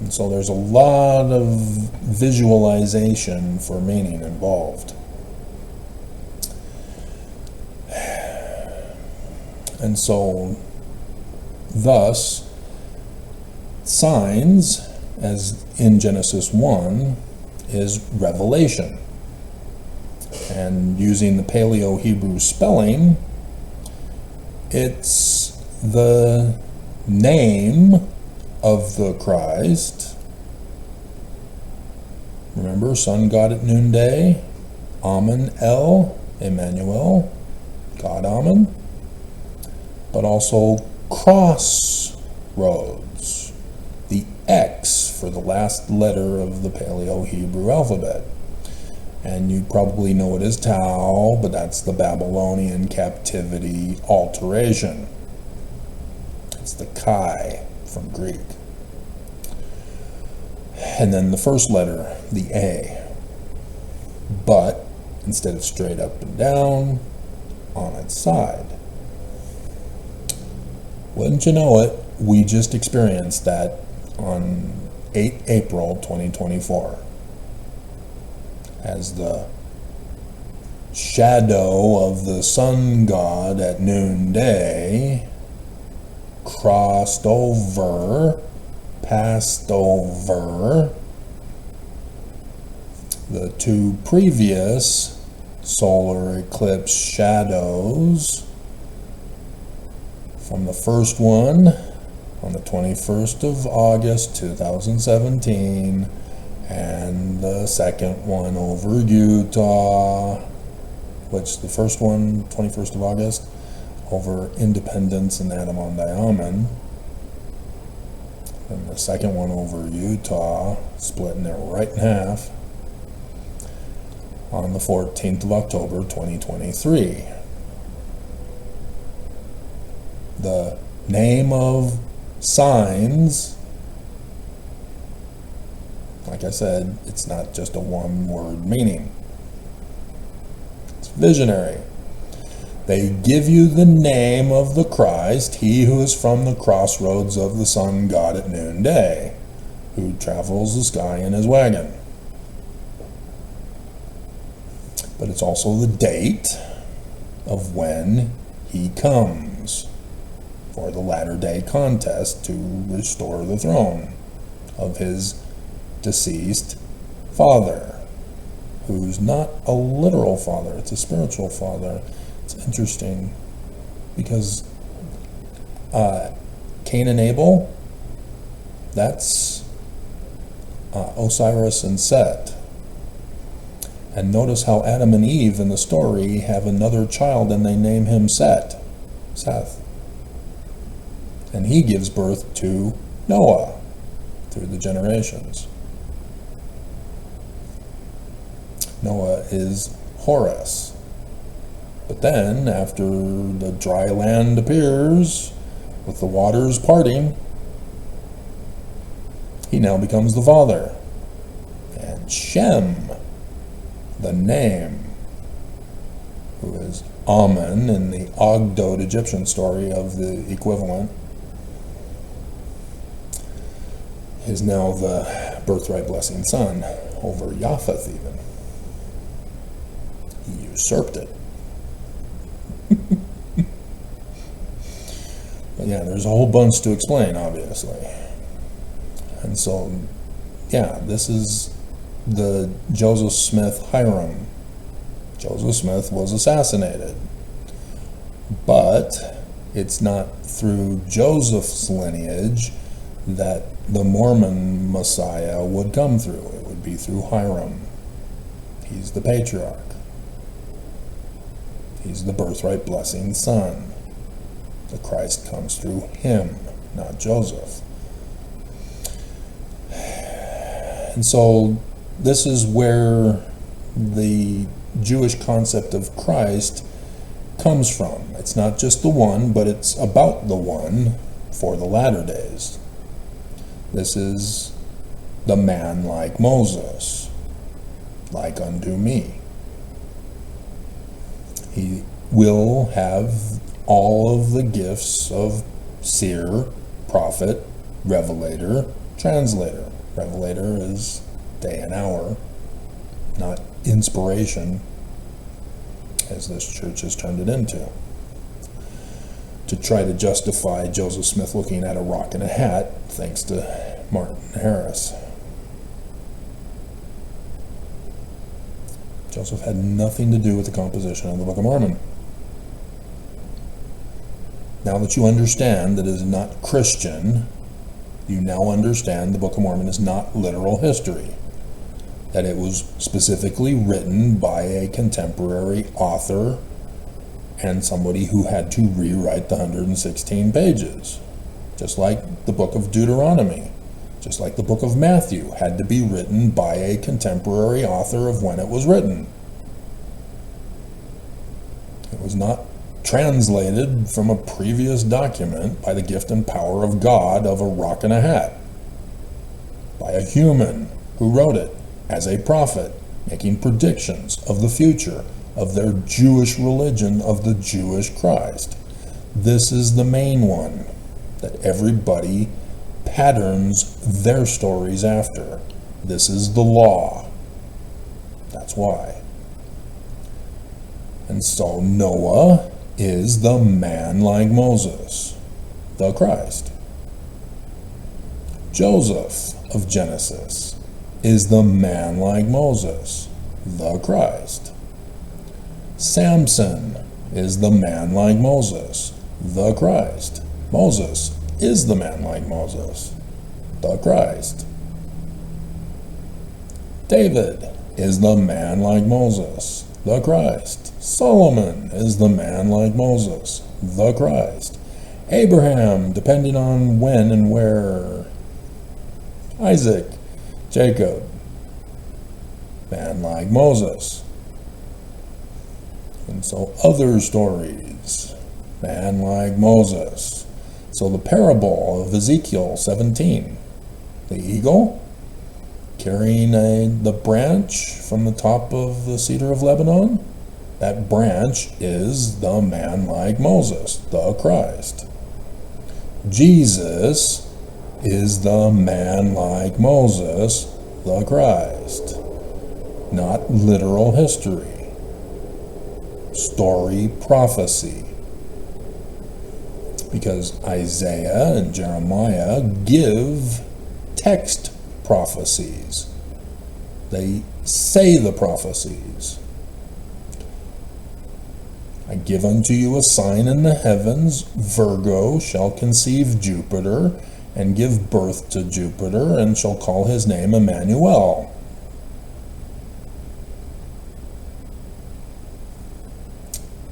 And so there's a lot of visualization for meaning involved. And so, thus, signs, as in Genesis 1, is revelation. And using the Paleo-Hebrew spelling, it's the name of the Christ. Remember, sun God at noonday, Amen El, Emmanuel, God Amen, but also crossroads, the X for the last letter of the Paleo-Hebrew alphabet. And you probably know it as Tau, but that's the Babylonian captivity alteration. It's the Chi from Greek. And then the first letter, the A. But instead of straight up and down, on its side. Wouldn't you know it, we just experienced that on 8 April 2024. As the shadow of the sun god at noonday crossed over, passed over the two previous solar eclipse shadows, from the first one on the 21st of August 2017 and the second one over Utah, which the first one, 21st of August, over Independence and Adam-on-Diamond, and the second one over Utah, splitting it right in half, on the 14th of October 2023. The name of signs, like I said, it's not just a one-word meaning. It's visionary. They give you the name of the Christ, he who is from the crossroads of the sun god at noonday, who travels the sky in his wagon. But it's also the date of when he comes for the latter-day contest to restore the throne of his deceased father, who's not a literal father, it's a spiritual father. It's interesting because Cain and Abel, that's Osiris and Set. And notice how Adam and Eve in the story have another child and they name him Seth. And he gives birth to Noah through the generations. Noah is Horus. But then, after the dry land appears, with the waters parting, he now becomes the father. And Shem, the name, who is Amen in the Ogdoad Egyptian story of the equivalent, is now the birthright blessing son over Japheth even. He usurped it. But yeah, there's a whole bunch to explain, obviously. And so, yeah, this is the Joseph Smith Hiram. Joseph Smith was assassinated. But it's not through Joseph's lineage that the Mormon Messiah would come through. It would be through Hiram. He's the patriarch. He's the birthright blessing son. The Christ comes through him, not Joseph. And so this is where the Jewish concept of Christ comes from. It's not just the one, but it's about the one for the latter days. This is the man like Moses, like unto me. He will have all of the gifts of seer, prophet, revelator, translator. Revelator is day and hour, not inspiration, as this church has turned it into, to try to justify Joseph Smith looking at a rock and a hat, thanks to Martin Harris. Joseph had nothing to do with the composition of the Book of Mormon. Now that you understand that it is not Christian, you now understand the Book of Mormon is not literal history, that it was specifically written by a contemporary author and somebody who had to rewrite the 116 pages. Just like the book of Deuteronomy, just like the book of Matthew had to be written by a contemporary author of when it was written. It was not translated from a previous document by the gift and power of God of a rock and a hat, by a human who wrote it as a prophet, making predictions of the future of their Jewish religion, of the Jewish Christ. This is the main one that everybody patterns their stories after. This is the law. That's why. And so Noah is the man like Moses, the Christ. Joseph of Genesis is the man like Moses, the Christ. Samson is the man like Moses, the Christ. Moses is the man like Moses, the Christ. David is the man like Moses, the Christ. Solomon is the man like Moses, the Christ. Abraham, depending on when and where. Isaac, Jacob, man like Moses. And so other stories, man like Moses. So the parable of Ezekiel 17, the eagle carrying the branch from the top of the cedar of Lebanon, that branch is the man like Moses, the Christ. Jesus is the man like Moses, the Christ. Not literal history. Story, prophecy. Because Isaiah and Jeremiah give text prophecies. They say the prophecies. I give unto you a sign in the heavens, Virgo shall conceive Jupiter, and give birth to Jupiter, and shall call his name Emmanuel.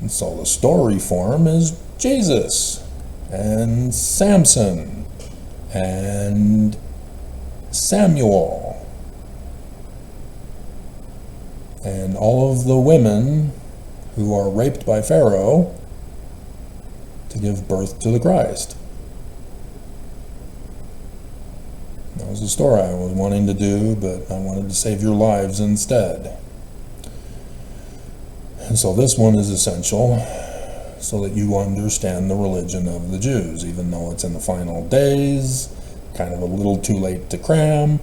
And so the story form is Jesus, and Samson, and Samuel, and all of the women who are raped by Pharaoh to give birth to the Christ. That was the story I was wanting to do, but I wanted to save your lives instead. And so this one is essential so that you understand the religion of the Jews, even though it's in the final days, kind of a little too late to cram.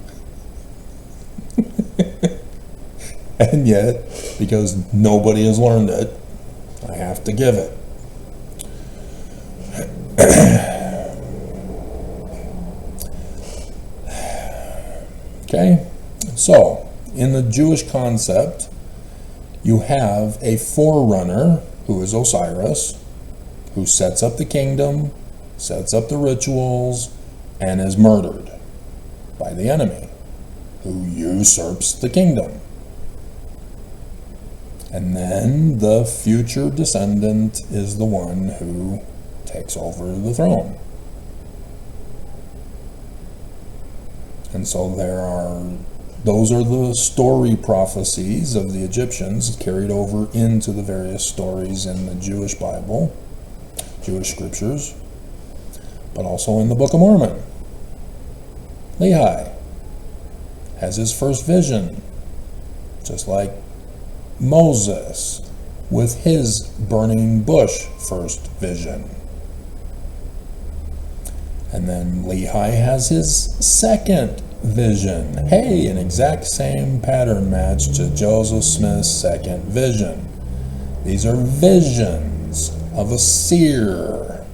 And yet, because nobody has learned it, I have to give it. Okay, so in the Jewish concept, you have a forerunner who is Osiris, who sets up the kingdom, sets up the rituals, and is murdered by the enemy, who usurps the kingdom. And then the future descendant is the one who takes over the throne. And so those are the story prophecies of the Egyptians carried over into the various stories in the Jewish Bible, Jewish scriptures, but also in the Book of Mormon. Lehi has his first vision, just like Moses with his burning bush first vision. And then Lehi has his second vision. Hey, an exact same pattern match to Joseph Smith's second vision. These are visions of a seer,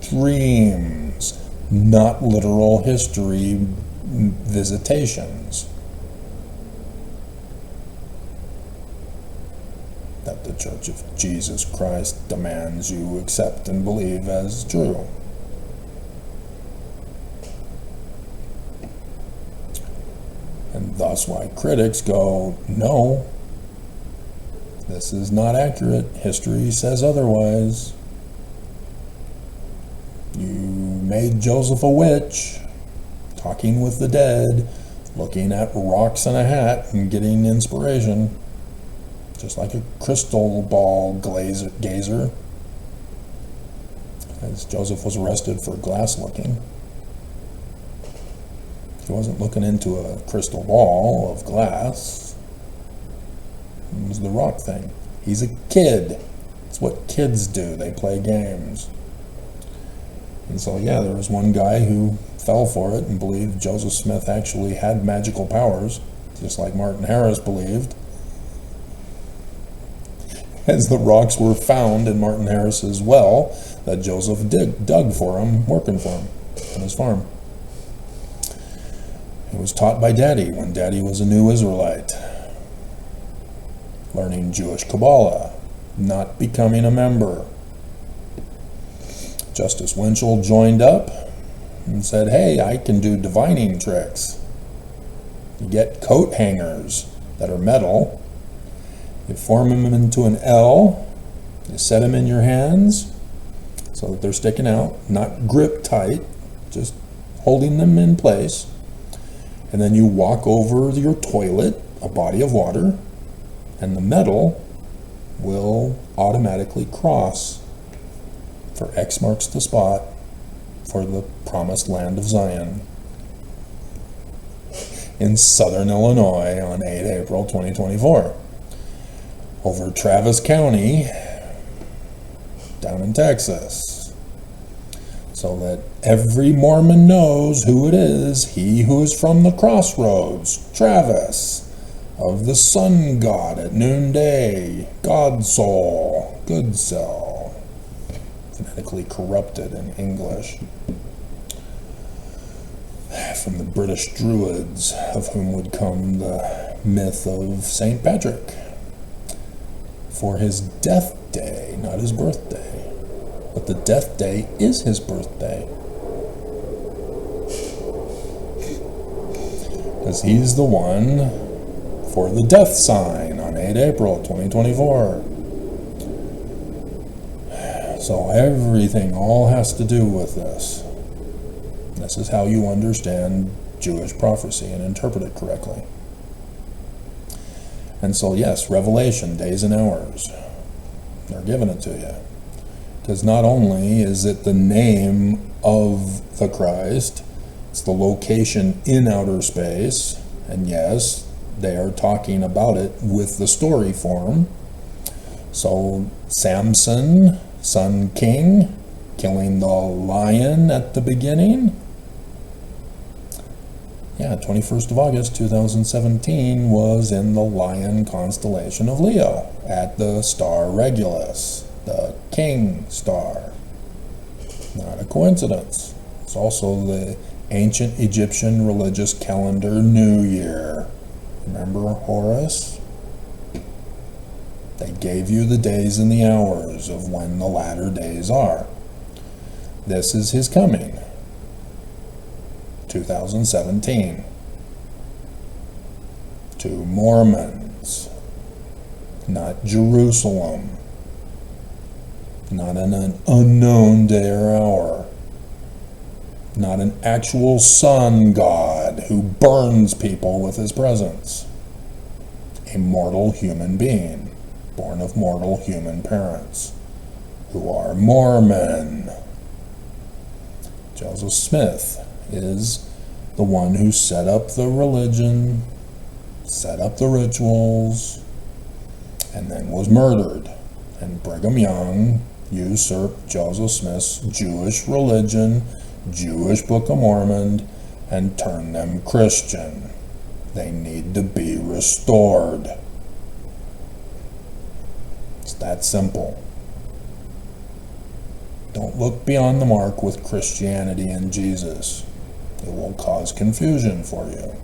dreams, not literal history visitations that the Church of Jesus Christ demands you accept and believe as true. And thus why critics go, no, this is not accurate. History says otherwise. You made Joseph a witch, talking with the dead, looking at rocks in a hat and getting inspiration, just like a crystal ball gazer, as Joseph was arrested for glass looking. He wasn't looking into a crystal ball of glass. It was the rock thing. He's a kid. It's what kids do. They play games. And so, yeah, there was one guy who fell for it and believed Joseph Smith actually had magical powers, just like Martin Harris believed, as the rocks were found in Martin Harris's well that Joseph dug for him, working for him on his farm. He was taught by Daddy when Daddy was a new Israelite, learning Jewish Kabbalah, not becoming a member. Justice Winchell joined up and said, hey, I can do divining tricks. You get coat hangers that are metal, you form them into an L, you set them in your hands so that they're sticking out, not grip tight, just holding them in place. And then you walk over your toilet, a body of water, and the metal will automatically cross for X marks the spot for the promised land of Zion in southern Illinois on 8 April 2024. Over Travis County, down in Texas, so that every Mormon knows who it is, he who is from the crossroads, Travis, of the sun god at noonday, God soul, good soul, phonetically corrupted in English, from the British Druids, of whom would come the myth of St. Patrick, for his death day, not his birthday. But the death day is his birthday, because he's the one for the death sign on 8 April 2024. So everything all has to do with this. This is how you understand Jewish prophecy and interpret it correctly. And so yes, Revelation, days and hours, they're giving it to you. Because not only is it the name of the Christ, it's the location in outer space, and yes, they are talking about it with the story form. So Samson, Sun King, killing the lion at the beginning. Yeah, 21st of August 2017 was in the lion constellation of Leo at the star Regulus, the king star. Not a coincidence. It's also the ancient Egyptian religious calendar New Year. Remember Horus? They gave you the days and the hours of when the latter days are. This is his coming. 2017. To Mormons, not Jerusalem, not an unknown day or hour, not an actual sun god who burns people with his presence. A mortal human being, born of mortal human parents, who are Mormon. Joseph Smith is the one who set up the religion, set up the rituals, and then was murdered. And Brigham Young usurped Joseph Smith's Jewish religion, Jewish Book of Mormon, and turned them Christian. They need to be restored. It's that simple. Don't look beyond the mark with Christianity and Jesus. It will cause confusion for you.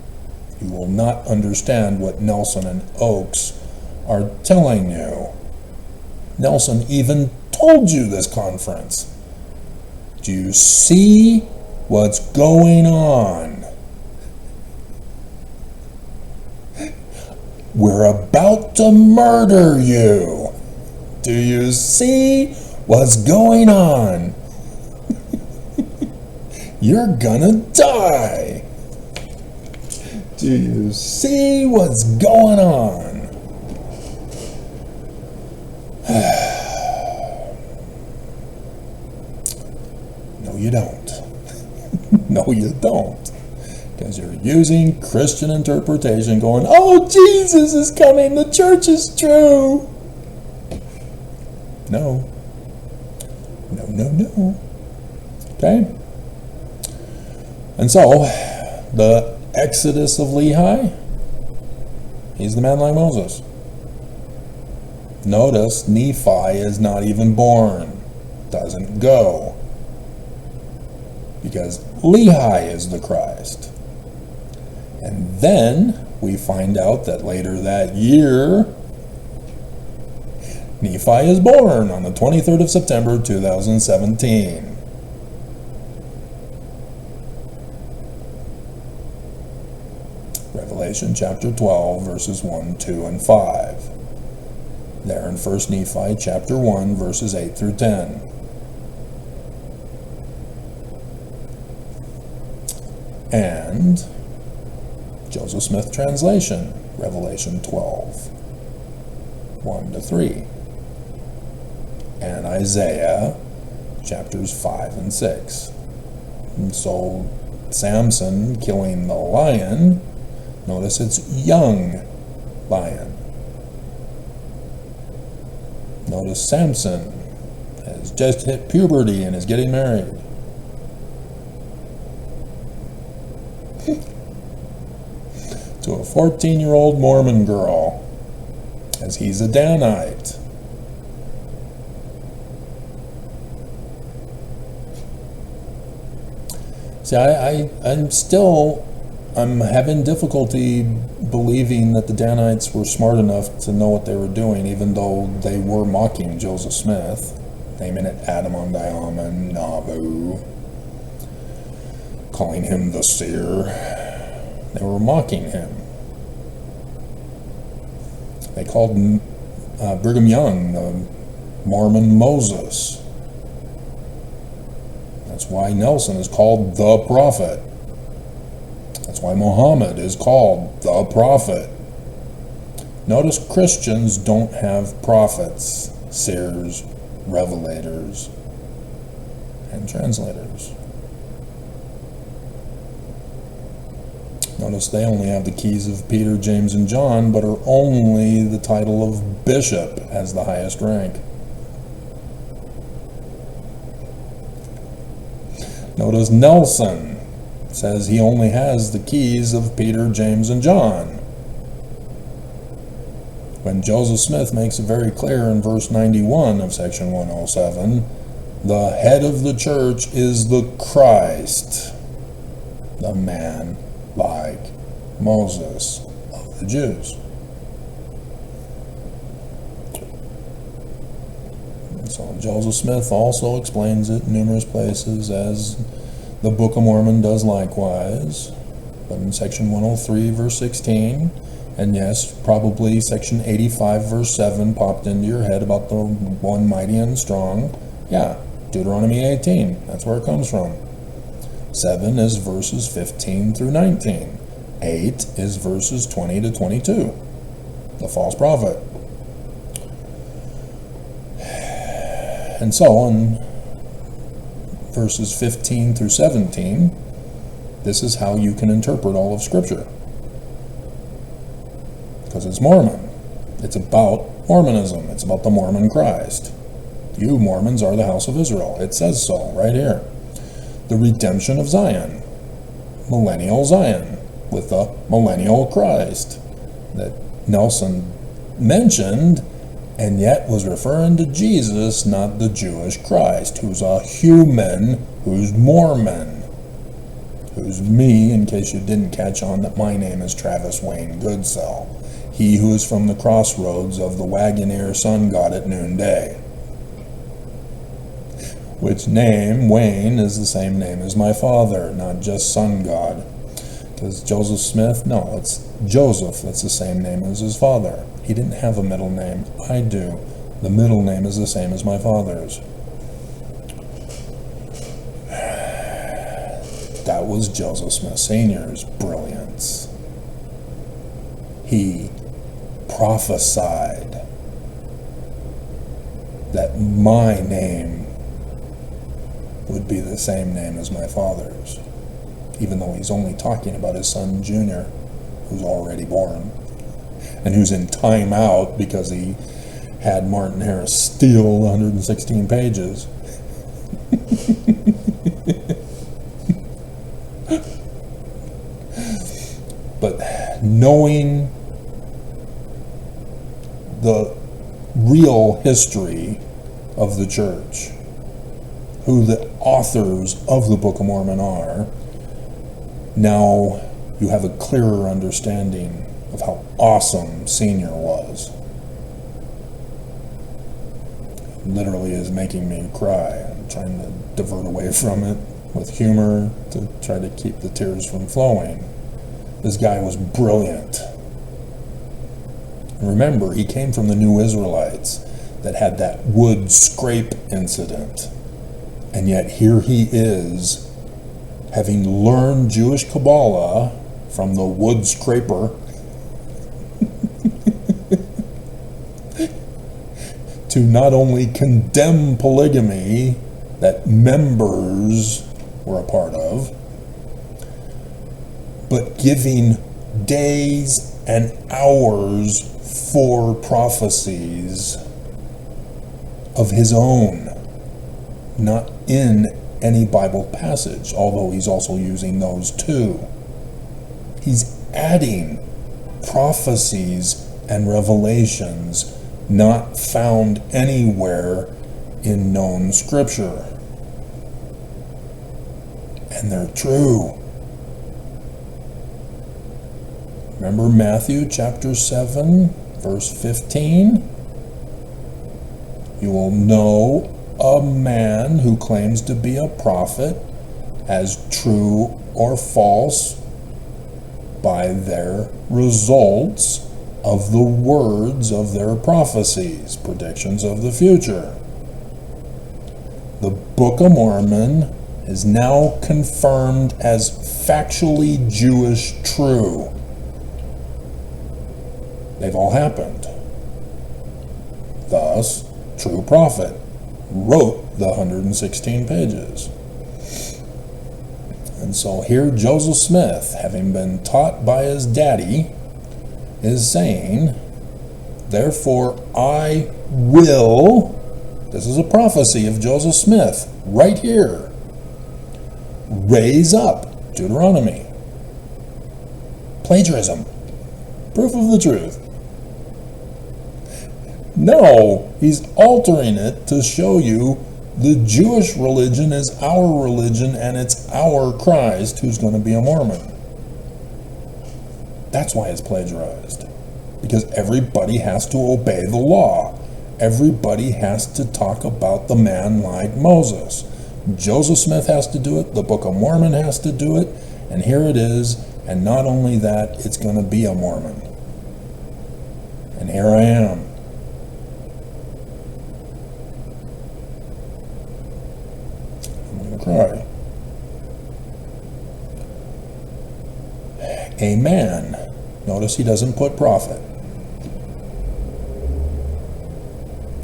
You will not understand what Nelson and Oakes are telling you. Nelson even told you this conference. Do you see what's going on? We're about to murder you. Do you see what's going on? You're gonna die. Do you see what's going on? No, you don't. No, you don't. Because you're using Christian interpretation going, oh, Jesus is coming, the church is true. No. No, no, no. Okay? And so, the Exodus of Lehi, he's the man like Moses. Notice, Nephi is not even born, doesn't go, because Lehi is the Christ. And then we find out that later that year, Nephi is born on the 23rd of September 2017. Revelation chapter 12, verses 1, 2, and 5. There in 1 Nephi chapter 1, verses 8 through 10. And Joseph Smith translation, Revelation 12, 1 to 3. And Isaiah chapters 5 and 6. And so Samson killing the lion, notice it's young lion. Notice Samson has just hit puberty and is getting married. To a 14-year-old Mormon girl, as he's a Danite. See, I'm having difficulty believing that the Danites were smart enough to know what they were doing, even though they were mocking Joseph Smith, naming it Adamon Diamond Nabu, calling him the seer. They were mocking him. They called Brigham Young the Mormon Moses. That's why Nelson is called the prophet. That's why Muhammad is called the prophet. Notice Christians don't have prophets, seers, revelators, and translators. Notice they only have the keys of Peter, James, and John, but are only the title of bishop as the highest rank. Notice Nelson says he only has the keys of Peter, James, and John, when Joseph Smith makes it very clear in verse 91 of section 107, the head of the church is the Christ, the man like Moses of the Jews. So Joseph Smith also explains it in numerous places, as the Book of Mormon does likewise. But in section 103, verse 16, and yes, probably section 85, verse 7 popped into your head about the one mighty and strong. Yeah, Deuteronomy 18, that's where it comes from. 7 is verses 15 through 19. 8 is verses 20 to 22. The false prophet. And so on verses 15 through 17, this is how you can interpret all of Scripture. Because it's Mormon. It's about Mormonism. It's about the Mormon Christ. You Mormons are the house of Israel. It says so right here. The redemption of Zion. Millennial Zion. With the millennial Christ that Nelson mentioned, and yet was referring to Jesus, not the Jewish Christ, who's a human, who's Mormon, who's me, in case you didn't catch on that my name is Travis Wayne Goodsell, he who is from the crossroads of the Wagoneer sun god at noonday. Which name, Wayne, is the same name as my father, not just sun god. Because Joseph Smith, no, it's Joseph, that's the same name as his father. He didn't have a middle name. I do. The middle name is the same as my father's. That was Joseph Smith Sr.'s brilliance. He prophesied that my name would be the same name as my father's, even though he's only talking about his son Junior, who's already born, and who's in timeout because he had Martin Harris steal 116 pages. But knowing the real history of the church, who the authors of the Book of Mormon are, now you have a clearer understanding of how awesome Senior was. It literally is making me cry. I'm trying to divert away from it with humor to try to keep the tears from flowing. This guy was brilliant. Remember, he came from the New Israelites that had that wood scrape incident. And yet here he is, having learned Jewish Kabbalah from the wood scraper, to not only condemn polygamy that members were a part of, but giving days and hours for prophecies of his own, not in any Bible passage, although he's also using those too. He's adding prophecies and revelations not found anywhere in known Scripture. And they're true. Remember Matthew chapter 7, verse 15? You will know a man who claims to be a prophet as true or false by their results of the words of their prophecies, predictions of the future. The Book of Mormon is now confirmed as factually Jewish true. They've all happened. Thus, true prophet wrote the 116 pages. And so here Joseph Smith, having been taught by his daddy, is saying, therefore I will, this is a prophecy of Joseph Smith, right here, raise up, Deuteronomy, plagiarism, proof of the truth. No, he's altering it to show you the Jewish religion is our religion and it's our Christ who's going to be a Mormon. That's why it's plagiarized. Because everybody has to obey the law. everybody has to talk about the man like Moses. Joseph Smith has to do it, the Book of Mormon has to do it, and here it is, and not only that, it's going to be a Mormon. And here I am. I'm going to cry. A man. Notice he doesn't put prophet.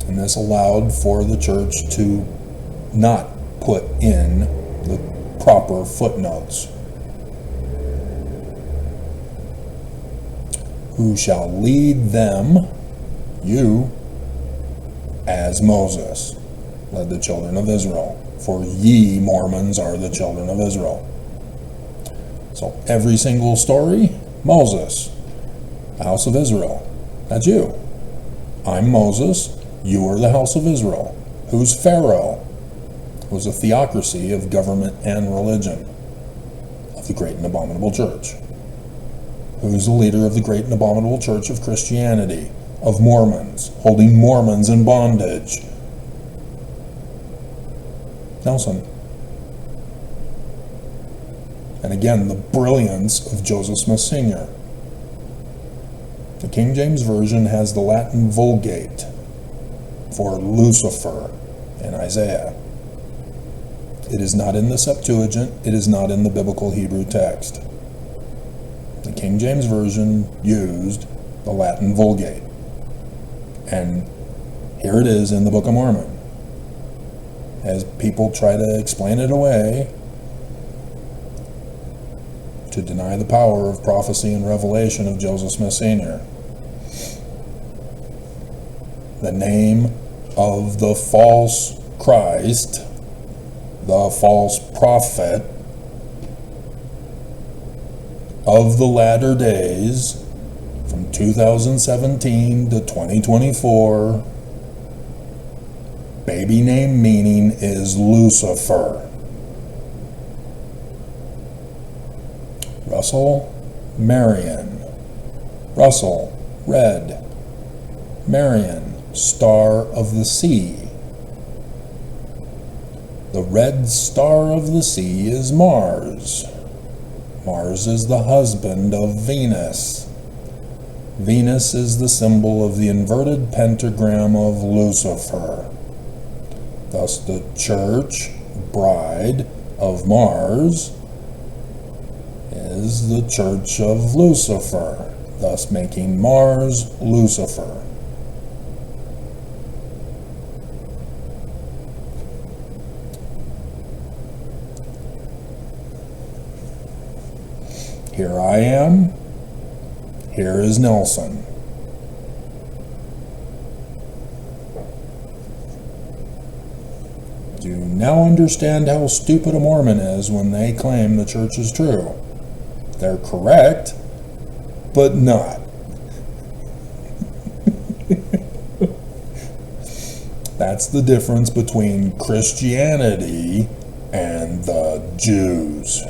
And this allowed for the church to not put in the proper footnotes. Who shall lead them, you, as Moses led the children of Israel. For ye Mormons are the children of Israel. So every single story, Moses, the house of Israel. That's you. I'm Moses. You are the house of Israel. Who's Pharaoh? Who's a theocracy of government and religion of the great and abominable church. Who's the leader of the great and abominable church of Christianity, of Mormons, holding Mormons in bondage? Nelson. And again, the brilliance of Joseph Smith Sr. The King James Version has the Latin Vulgate for Lucifer in Isaiah. It is not in the Septuagint, it is not in the biblical Hebrew text. The King James Version used the Latin Vulgate. And here it is in the Book of Mormon. As people try to explain it away, to deny the power of prophecy and revelation of Joseph Smith Sr. The name of the false Christ, the false prophet of the latter days from 2017 to 2024, baby name meaning is Lucifer. Russell, Marion. Russell, red. Marion, star of the sea. The red star of the sea is Mars. Mars is the husband of Venus. Venus is the symbol of the inverted pentagram of Lucifer. Thus the church, bride of Mars, is the church of Lucifer, thus making Mars Lucifer. Here I am, here is Nelson. Do you now understand how stupid a Mormon is when they claim the church is true? They're correct, but not. That's the difference between Christianity and the Jews.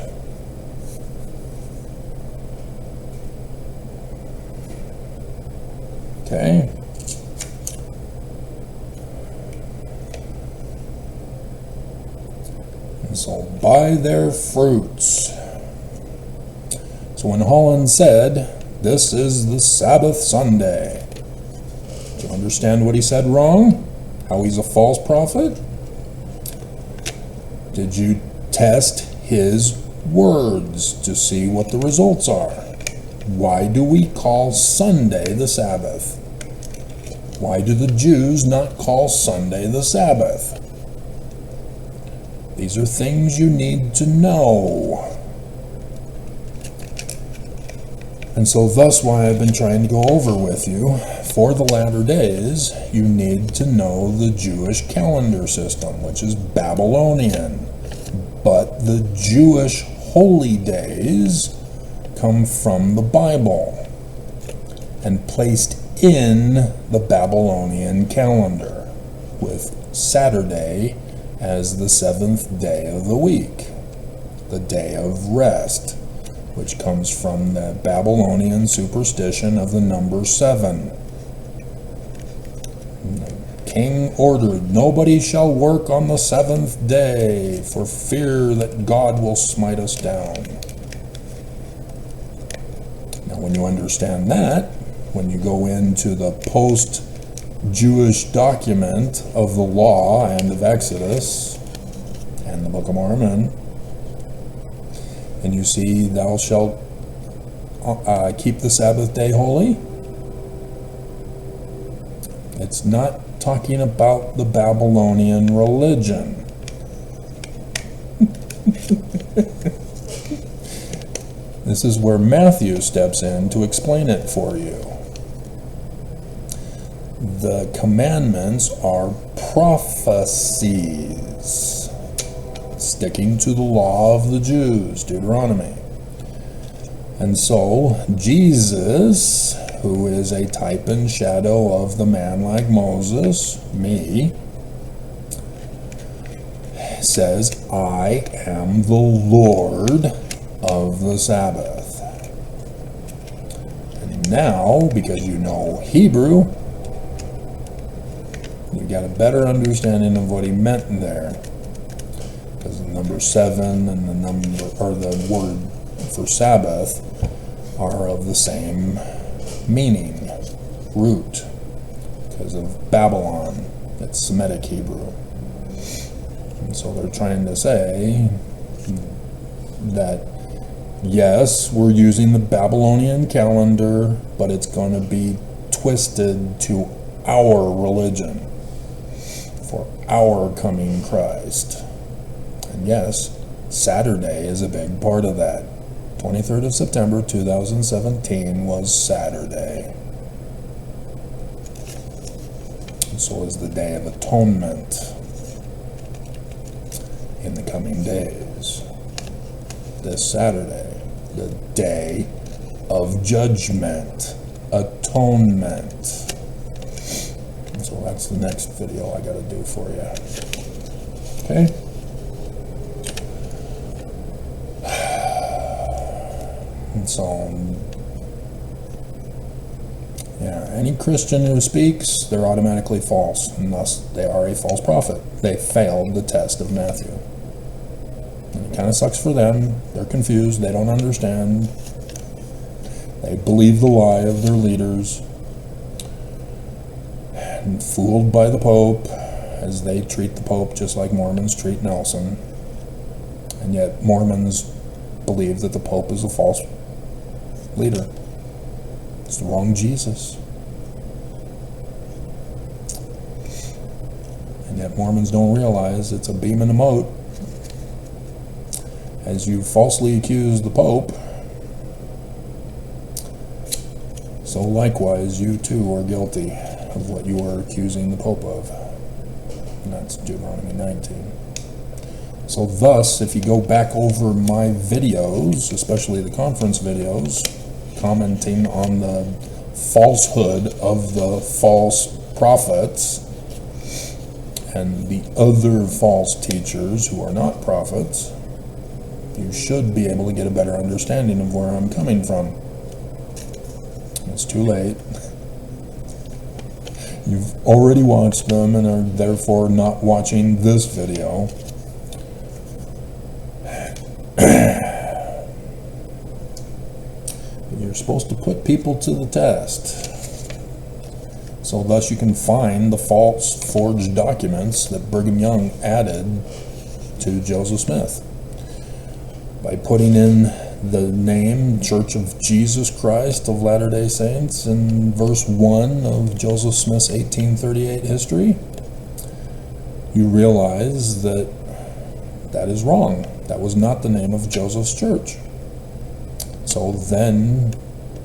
Okay? And so, by their fruits. So when Holland said, "This is the Sabbath Sunday," do you understand what he said wrong? How he's a false prophet? Did you test his words to see what the results are? Why do we call Sunday the Sabbath? Why do the Jews not call Sunday the Sabbath? These are things you need to know. And so thus why I've been trying to go over with you, for the latter days, you need to know the Jewish calendar system, which is Babylonian. But the Jewish holy days come from the Bible and placed in the Babylonian calendar, with Saturday as the seventh day of the week, the day of rest, which comes from the Babylonian superstition of the number 7. king ordered, "Nobody shall work on the seventh day, for fear that God will smite us down." Now, when you understand that, when you go into the post-Jewish document of the law and of Exodus and the Book of Mormon, and you see, "Thou shalt keep the Sabbath day holy," it's not talking about the Babylonian religion. This is where Matthew steps in to explain it for you. The commandments are prophecies, sticking to the law of the Jews, Deuteronomy. And so, Jesus, who is a type and shadow of the man like Moses, me, says, "I am the Lord of the Sabbath." And now, because you know Hebrew, you got a better understanding of what he meant there. Because the number 7 and the word for Sabbath are of the same meaning, root, because of Babylon. It's Semitic Hebrew. And so they're trying to say that, yes, we're using the Babylonian calendar, but it's going to be twisted to our religion for our coming Christ. And yes, Saturday is a big part of that. 23rd of September 2017 was Saturday. And so is the Day of Atonement in the coming days. This Saturday, the Day of Judgment, Atonement. And so that's the next video I got to do for you. Okay? And so, yeah, any Christian who speaks, they're automatically false, and thus they are a false prophet. They failed the test of Matthew. And it kind of sucks for them. They're confused. They don't understand. They believe the lie of their leaders, and fooled by the Pope, as they treat the Pope just like Mormons treat Nelson. And yet Mormons believe that the Pope is a false leader. It's the wrong Jesus. And yet Mormons don't realize it's a beam in the moat. As you falsely accuse the Pope, so likewise you too are guilty of what you are accusing the Pope of. And that's Deuteronomy 19. So thus, if you go back over my videos, especially the conference videos, commenting on the falsehood of the false prophets and the other false teachers who are not prophets, you should be able to get a better understanding of where I'm coming from. It's too late. You've already watched them and are therefore not watching this video. You're supposed to put people to the test. So thus you can find the false forged documents that Brigham Young added to Joseph Smith by putting in the name Church of Jesus Christ of Latter-day Saints in verse 1 of Joseph Smith's 1838 history. You realize that that is wrong. That was not the name of Joseph's church. So then,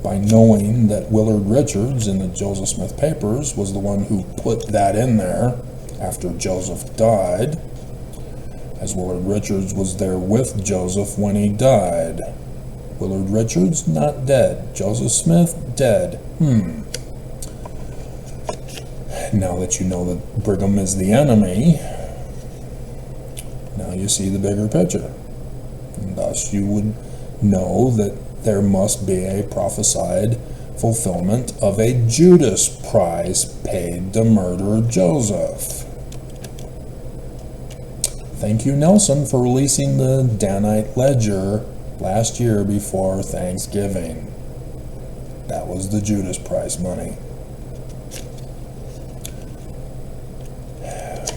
by knowing that Willard Richards in the Joseph Smith papers was the one who put that in there after Joseph died, as Willard Richards was there with Joseph when he died. Willard Richards, not dead. Joseph Smith, dead. Now that you know that Brigham is the enemy, now you see the bigger picture. And thus you would know that there must be a prophesied fulfillment of a Judas price paid to murder Joseph. Thank you, Nelson, for releasing the Danite ledger last year before Thanksgiving. That was the Judas price money.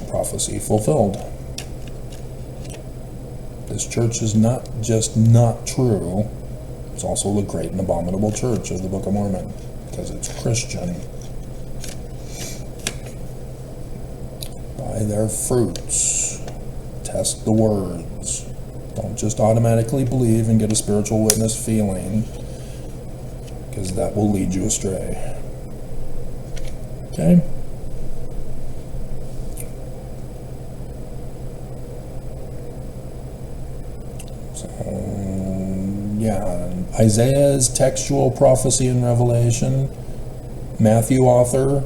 Prophecy fulfilled. This church is not just not true, it's also the great and abominable church of the Book of Mormon, because it's Christian. By their fruits, test the words. Don't just automatically believe and get a spiritual witness feeling, because that will lead you astray. Okay? Isaiah's textual prophecy and revelation, Matthew author,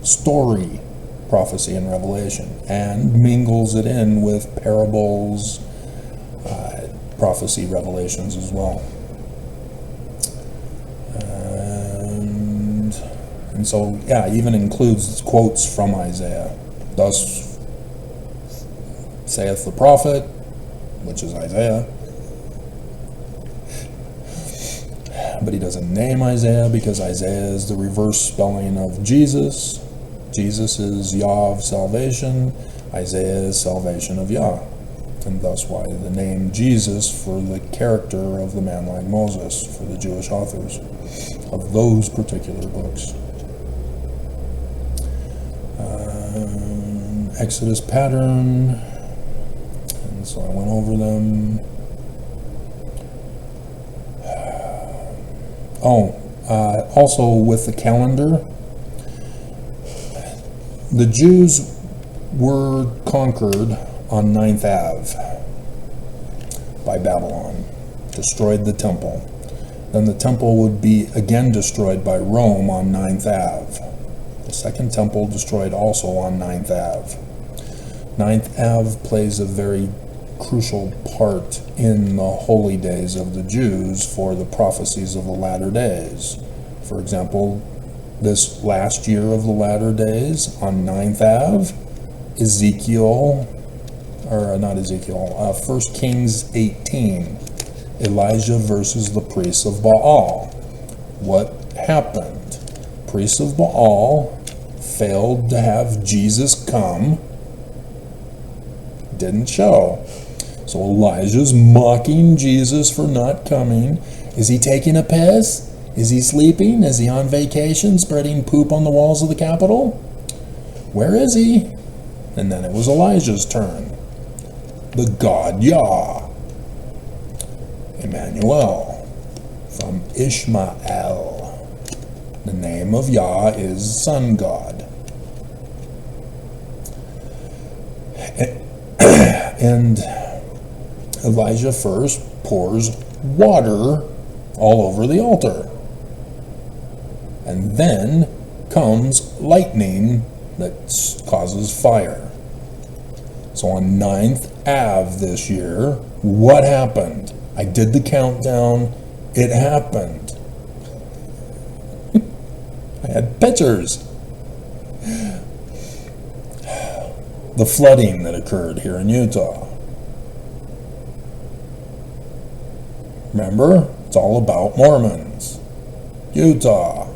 story, prophecy and revelation, and mingles it in with parables, prophecy, revelations as well. And so, even includes quotes from Isaiah. Thus saith the prophet, which is Isaiah. But he doesn't name Isaiah because Isaiah is the reverse spelling of Jesus. Jesus is Yah of salvation. Isaiah is salvation of Yah. And thus why the name Jesus for the character of the man like Moses for the Jewish authors of those particular books. Exodus pattern. And so I went over them. Also with the calendar, the Jews were conquered on 9th Ave by Babylon, destroyed the temple. Then the temple would be again destroyed by Rome on 9th Ave. The second temple destroyed also on 9th Ave. 9th Ave plays a very crucial part in the holy days of the Jews for the prophecies of the latter days. For example, this last year of the latter days on 9th Ave, 1 Kings 18, Elijah versus the priests of Baal. What happened? Priests of Baal failed to have Jesus come, didn't show. So Elijah's mocking Jesus for not coming. Is he taking a piss? Is he sleeping? Is he on vacation spreading poop on the walls of the Capitol? Where is he? And then it was Elijah's turn. The God Yah, Emmanuel, from Ishmael. The name of Yah is Sun God. And Elijah first pours water all over the altar. And then comes lightning that causes fire. So on 9th Ave this year, what happened? I did the countdown. It happened. I had pictures. The flooding that occurred here in Utah. Remember, it's all about Mormons. Utah,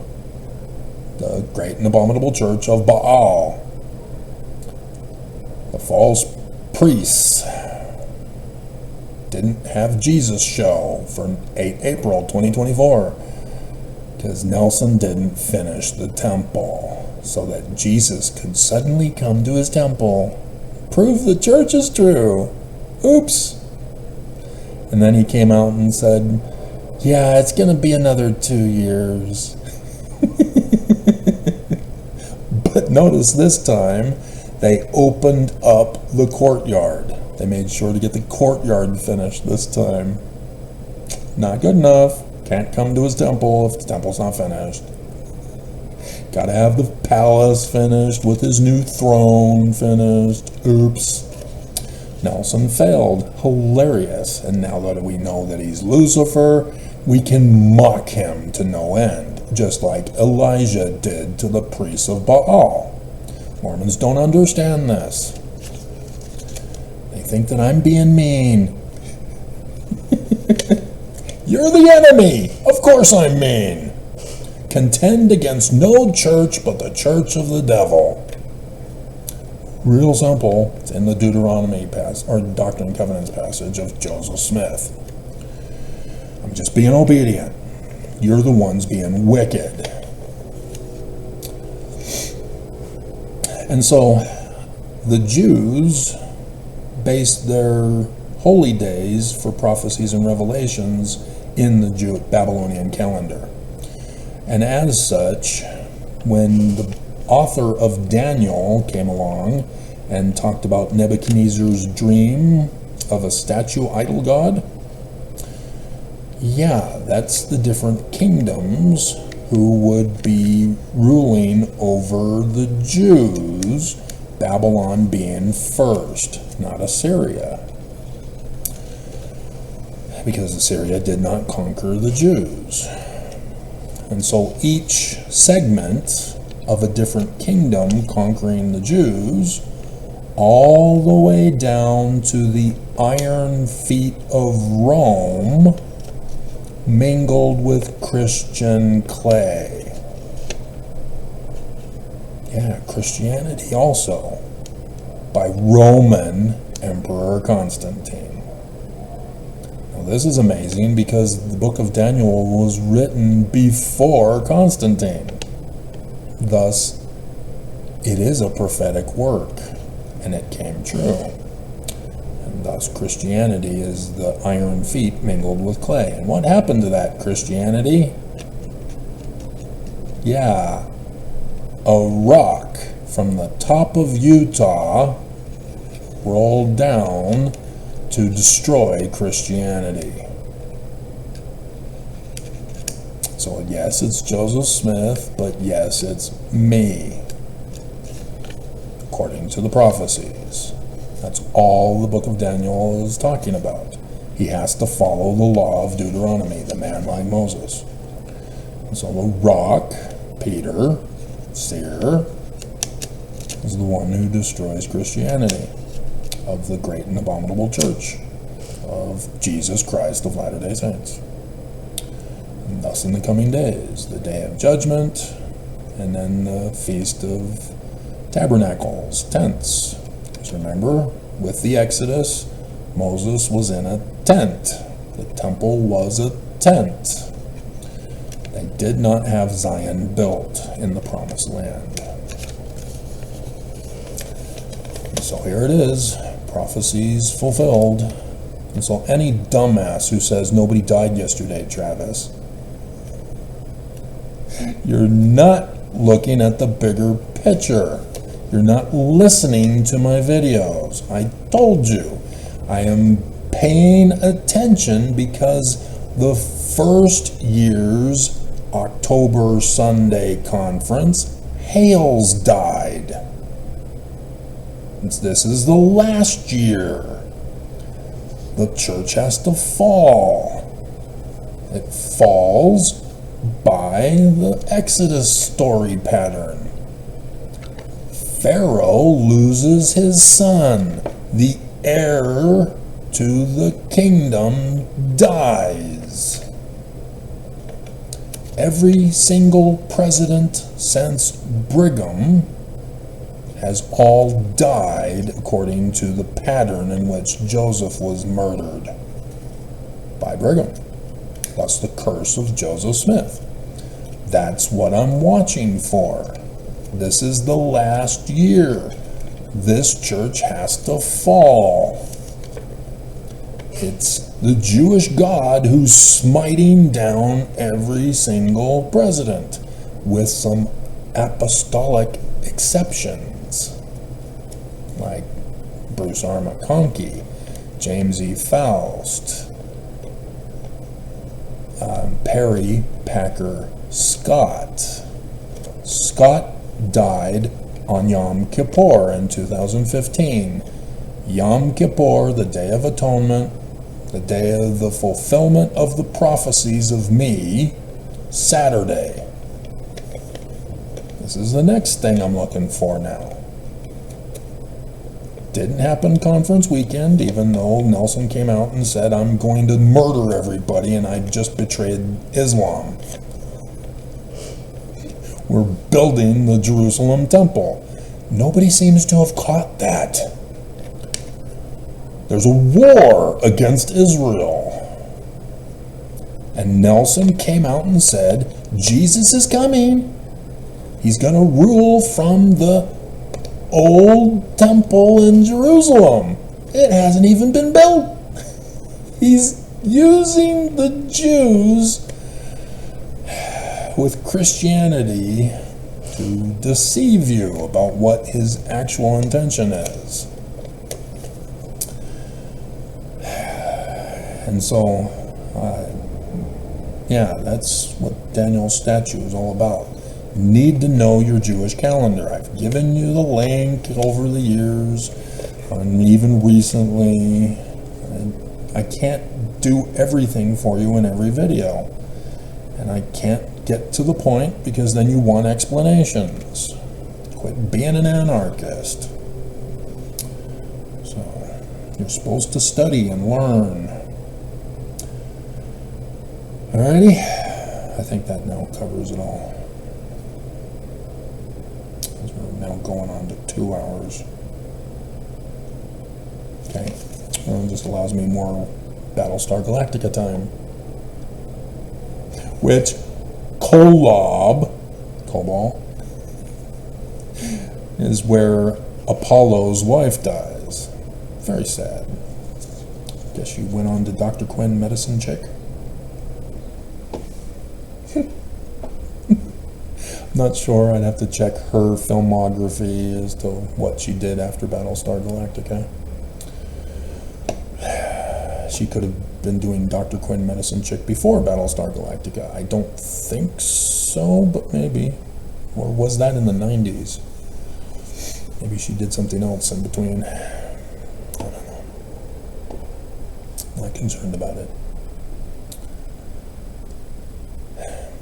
the great and abominable church of Baal. The false priests didn't have Jesus show for 8 April 2024 because Nelson didn't finish the temple so that Jesus could suddenly come to his temple. Prove the church is true. Oops. And then he came out and said, yeah, it's going to be another 2 years. But notice this time, they opened up the courtyard. They made sure to get the courtyard finished this time. Not good enough. Can't come to his temple if the temple's not finished. Got to have the palace finished with his new throne finished. Oops. Nelson failed. Hilarious. And now that we know that he's Lucifer, we can mock him to no end. just like Elijah did to the priests of Baal. Mormons don't understand this. They think that I'm being mean. You're the enemy. Of course I'm mean. Contend against no church but the church of the devil. Real simple. It's in the Deuteronomy Doctrine and Covenants passage of Joseph Smith. I'm just being obedient. You're the ones being wicked. And so the Jews based their holy days for prophecies and revelations in the Babylonian calendar. And as such, when the author of Daniel came along and talked about Nebuchadnezzar's dream of a statue idol god, yeah, that's the different kingdoms who would be ruling over the Jews, Babylon being first, not Assyria. Because Assyria did not conquer the Jews. And so each segment of a different kingdom conquering the Jews, all the way down to the iron feet of Rome, mingled with Christian clay. Yeah, Christianity also, by Roman Emperor Constantine. Now this is amazing because the book of Daniel was written before Constantine. Thus, it is a prophetic work, and it came true. And thus, Christianity is the iron feet mingled with clay. And what happened to that Christianity? Yeah, a rock from the top of Utah rolled down to destroy Christianity. So yes, it's Joseph Smith, but yes, it's me, according to the prophecies. That's all the book of Daniel is talking about. He has to follow the law of Deuteronomy, the man like Moses. And so the rock, Peter, seer, is the one who destroys Christianity of the great and abominable church of Jesus Christ of Latter-day Saints. And thus in the coming days, the day of judgment, and then the Feast of Tabernacles, tents. Just remember, with the Exodus, Moses was in a tent. The temple was a tent. They did not have Zion built in the Promised Land. And so here it is, prophecies fulfilled. And so any dumbass who says nobody died yesterday, Travis, you're not looking at the bigger picture. You're not listening to my videos. I told you, I am paying attention because the first year's October Sunday conference, Hales died. This is the last year. The church has to fall. It falls by the Exodus story pattern. Pharaoh loses his son. The heir to the kingdom dies. Every single president since Brigham has all died according to the pattern in which Joseph was murdered by Brigham. That's the curse of Joseph Smith. That's what I'm watching for. This is the last year. This church has to fall. It's the Jewish God who's smiting down every single president, with some apostolic exceptions, like Bruce R. McConkie, James E. Faust, Perry Packer Scott. Scott died on Yom Kippur in 2015. Yom Kippur, the Day of Atonement, the day of the fulfillment of the prophecies of me, Saturday. This is the next thing I'm looking for now. Didn't happen conference weekend, even though Nelson came out and said, I'm going to murder everybody and I just betrayed Islam. We're building the Jerusalem temple. Nobody seems to have caught that. There's a war against Israel. And Nelson came out and said, Jesus is coming. He's going to rule from the old temple in Jerusalem. It hasn't even been built. He's using the Jews with Christianity to deceive you about what his actual intention is. And so, yeah, that's what Daniel's statue is all about. You need to know your Jewish calendar. I've given you the link over the years, and even recently. I can't do everything for you in every video. And I can't get to the point because then you want explanations. Quit being an anarchist. So, you're supposed to study and learn. Alrighty, I think that now covers it all. We're now going on to 2 hours. Okay, well, this allows me more Battlestar Galactica time. Which, Kolob, is where Apollo's wife dies. Very sad. Guess she went on to Dr. Quinn medicine chick. Not sure. I'd have to check her filmography as to what she did after Battlestar Galactica. She could have been doing Dr. Quinn medicine chick before Battlestar Galactica. I don't think so, but maybe. Or was that in the 90s? Maybe she did something else in between. I don't know. I'm not concerned about it.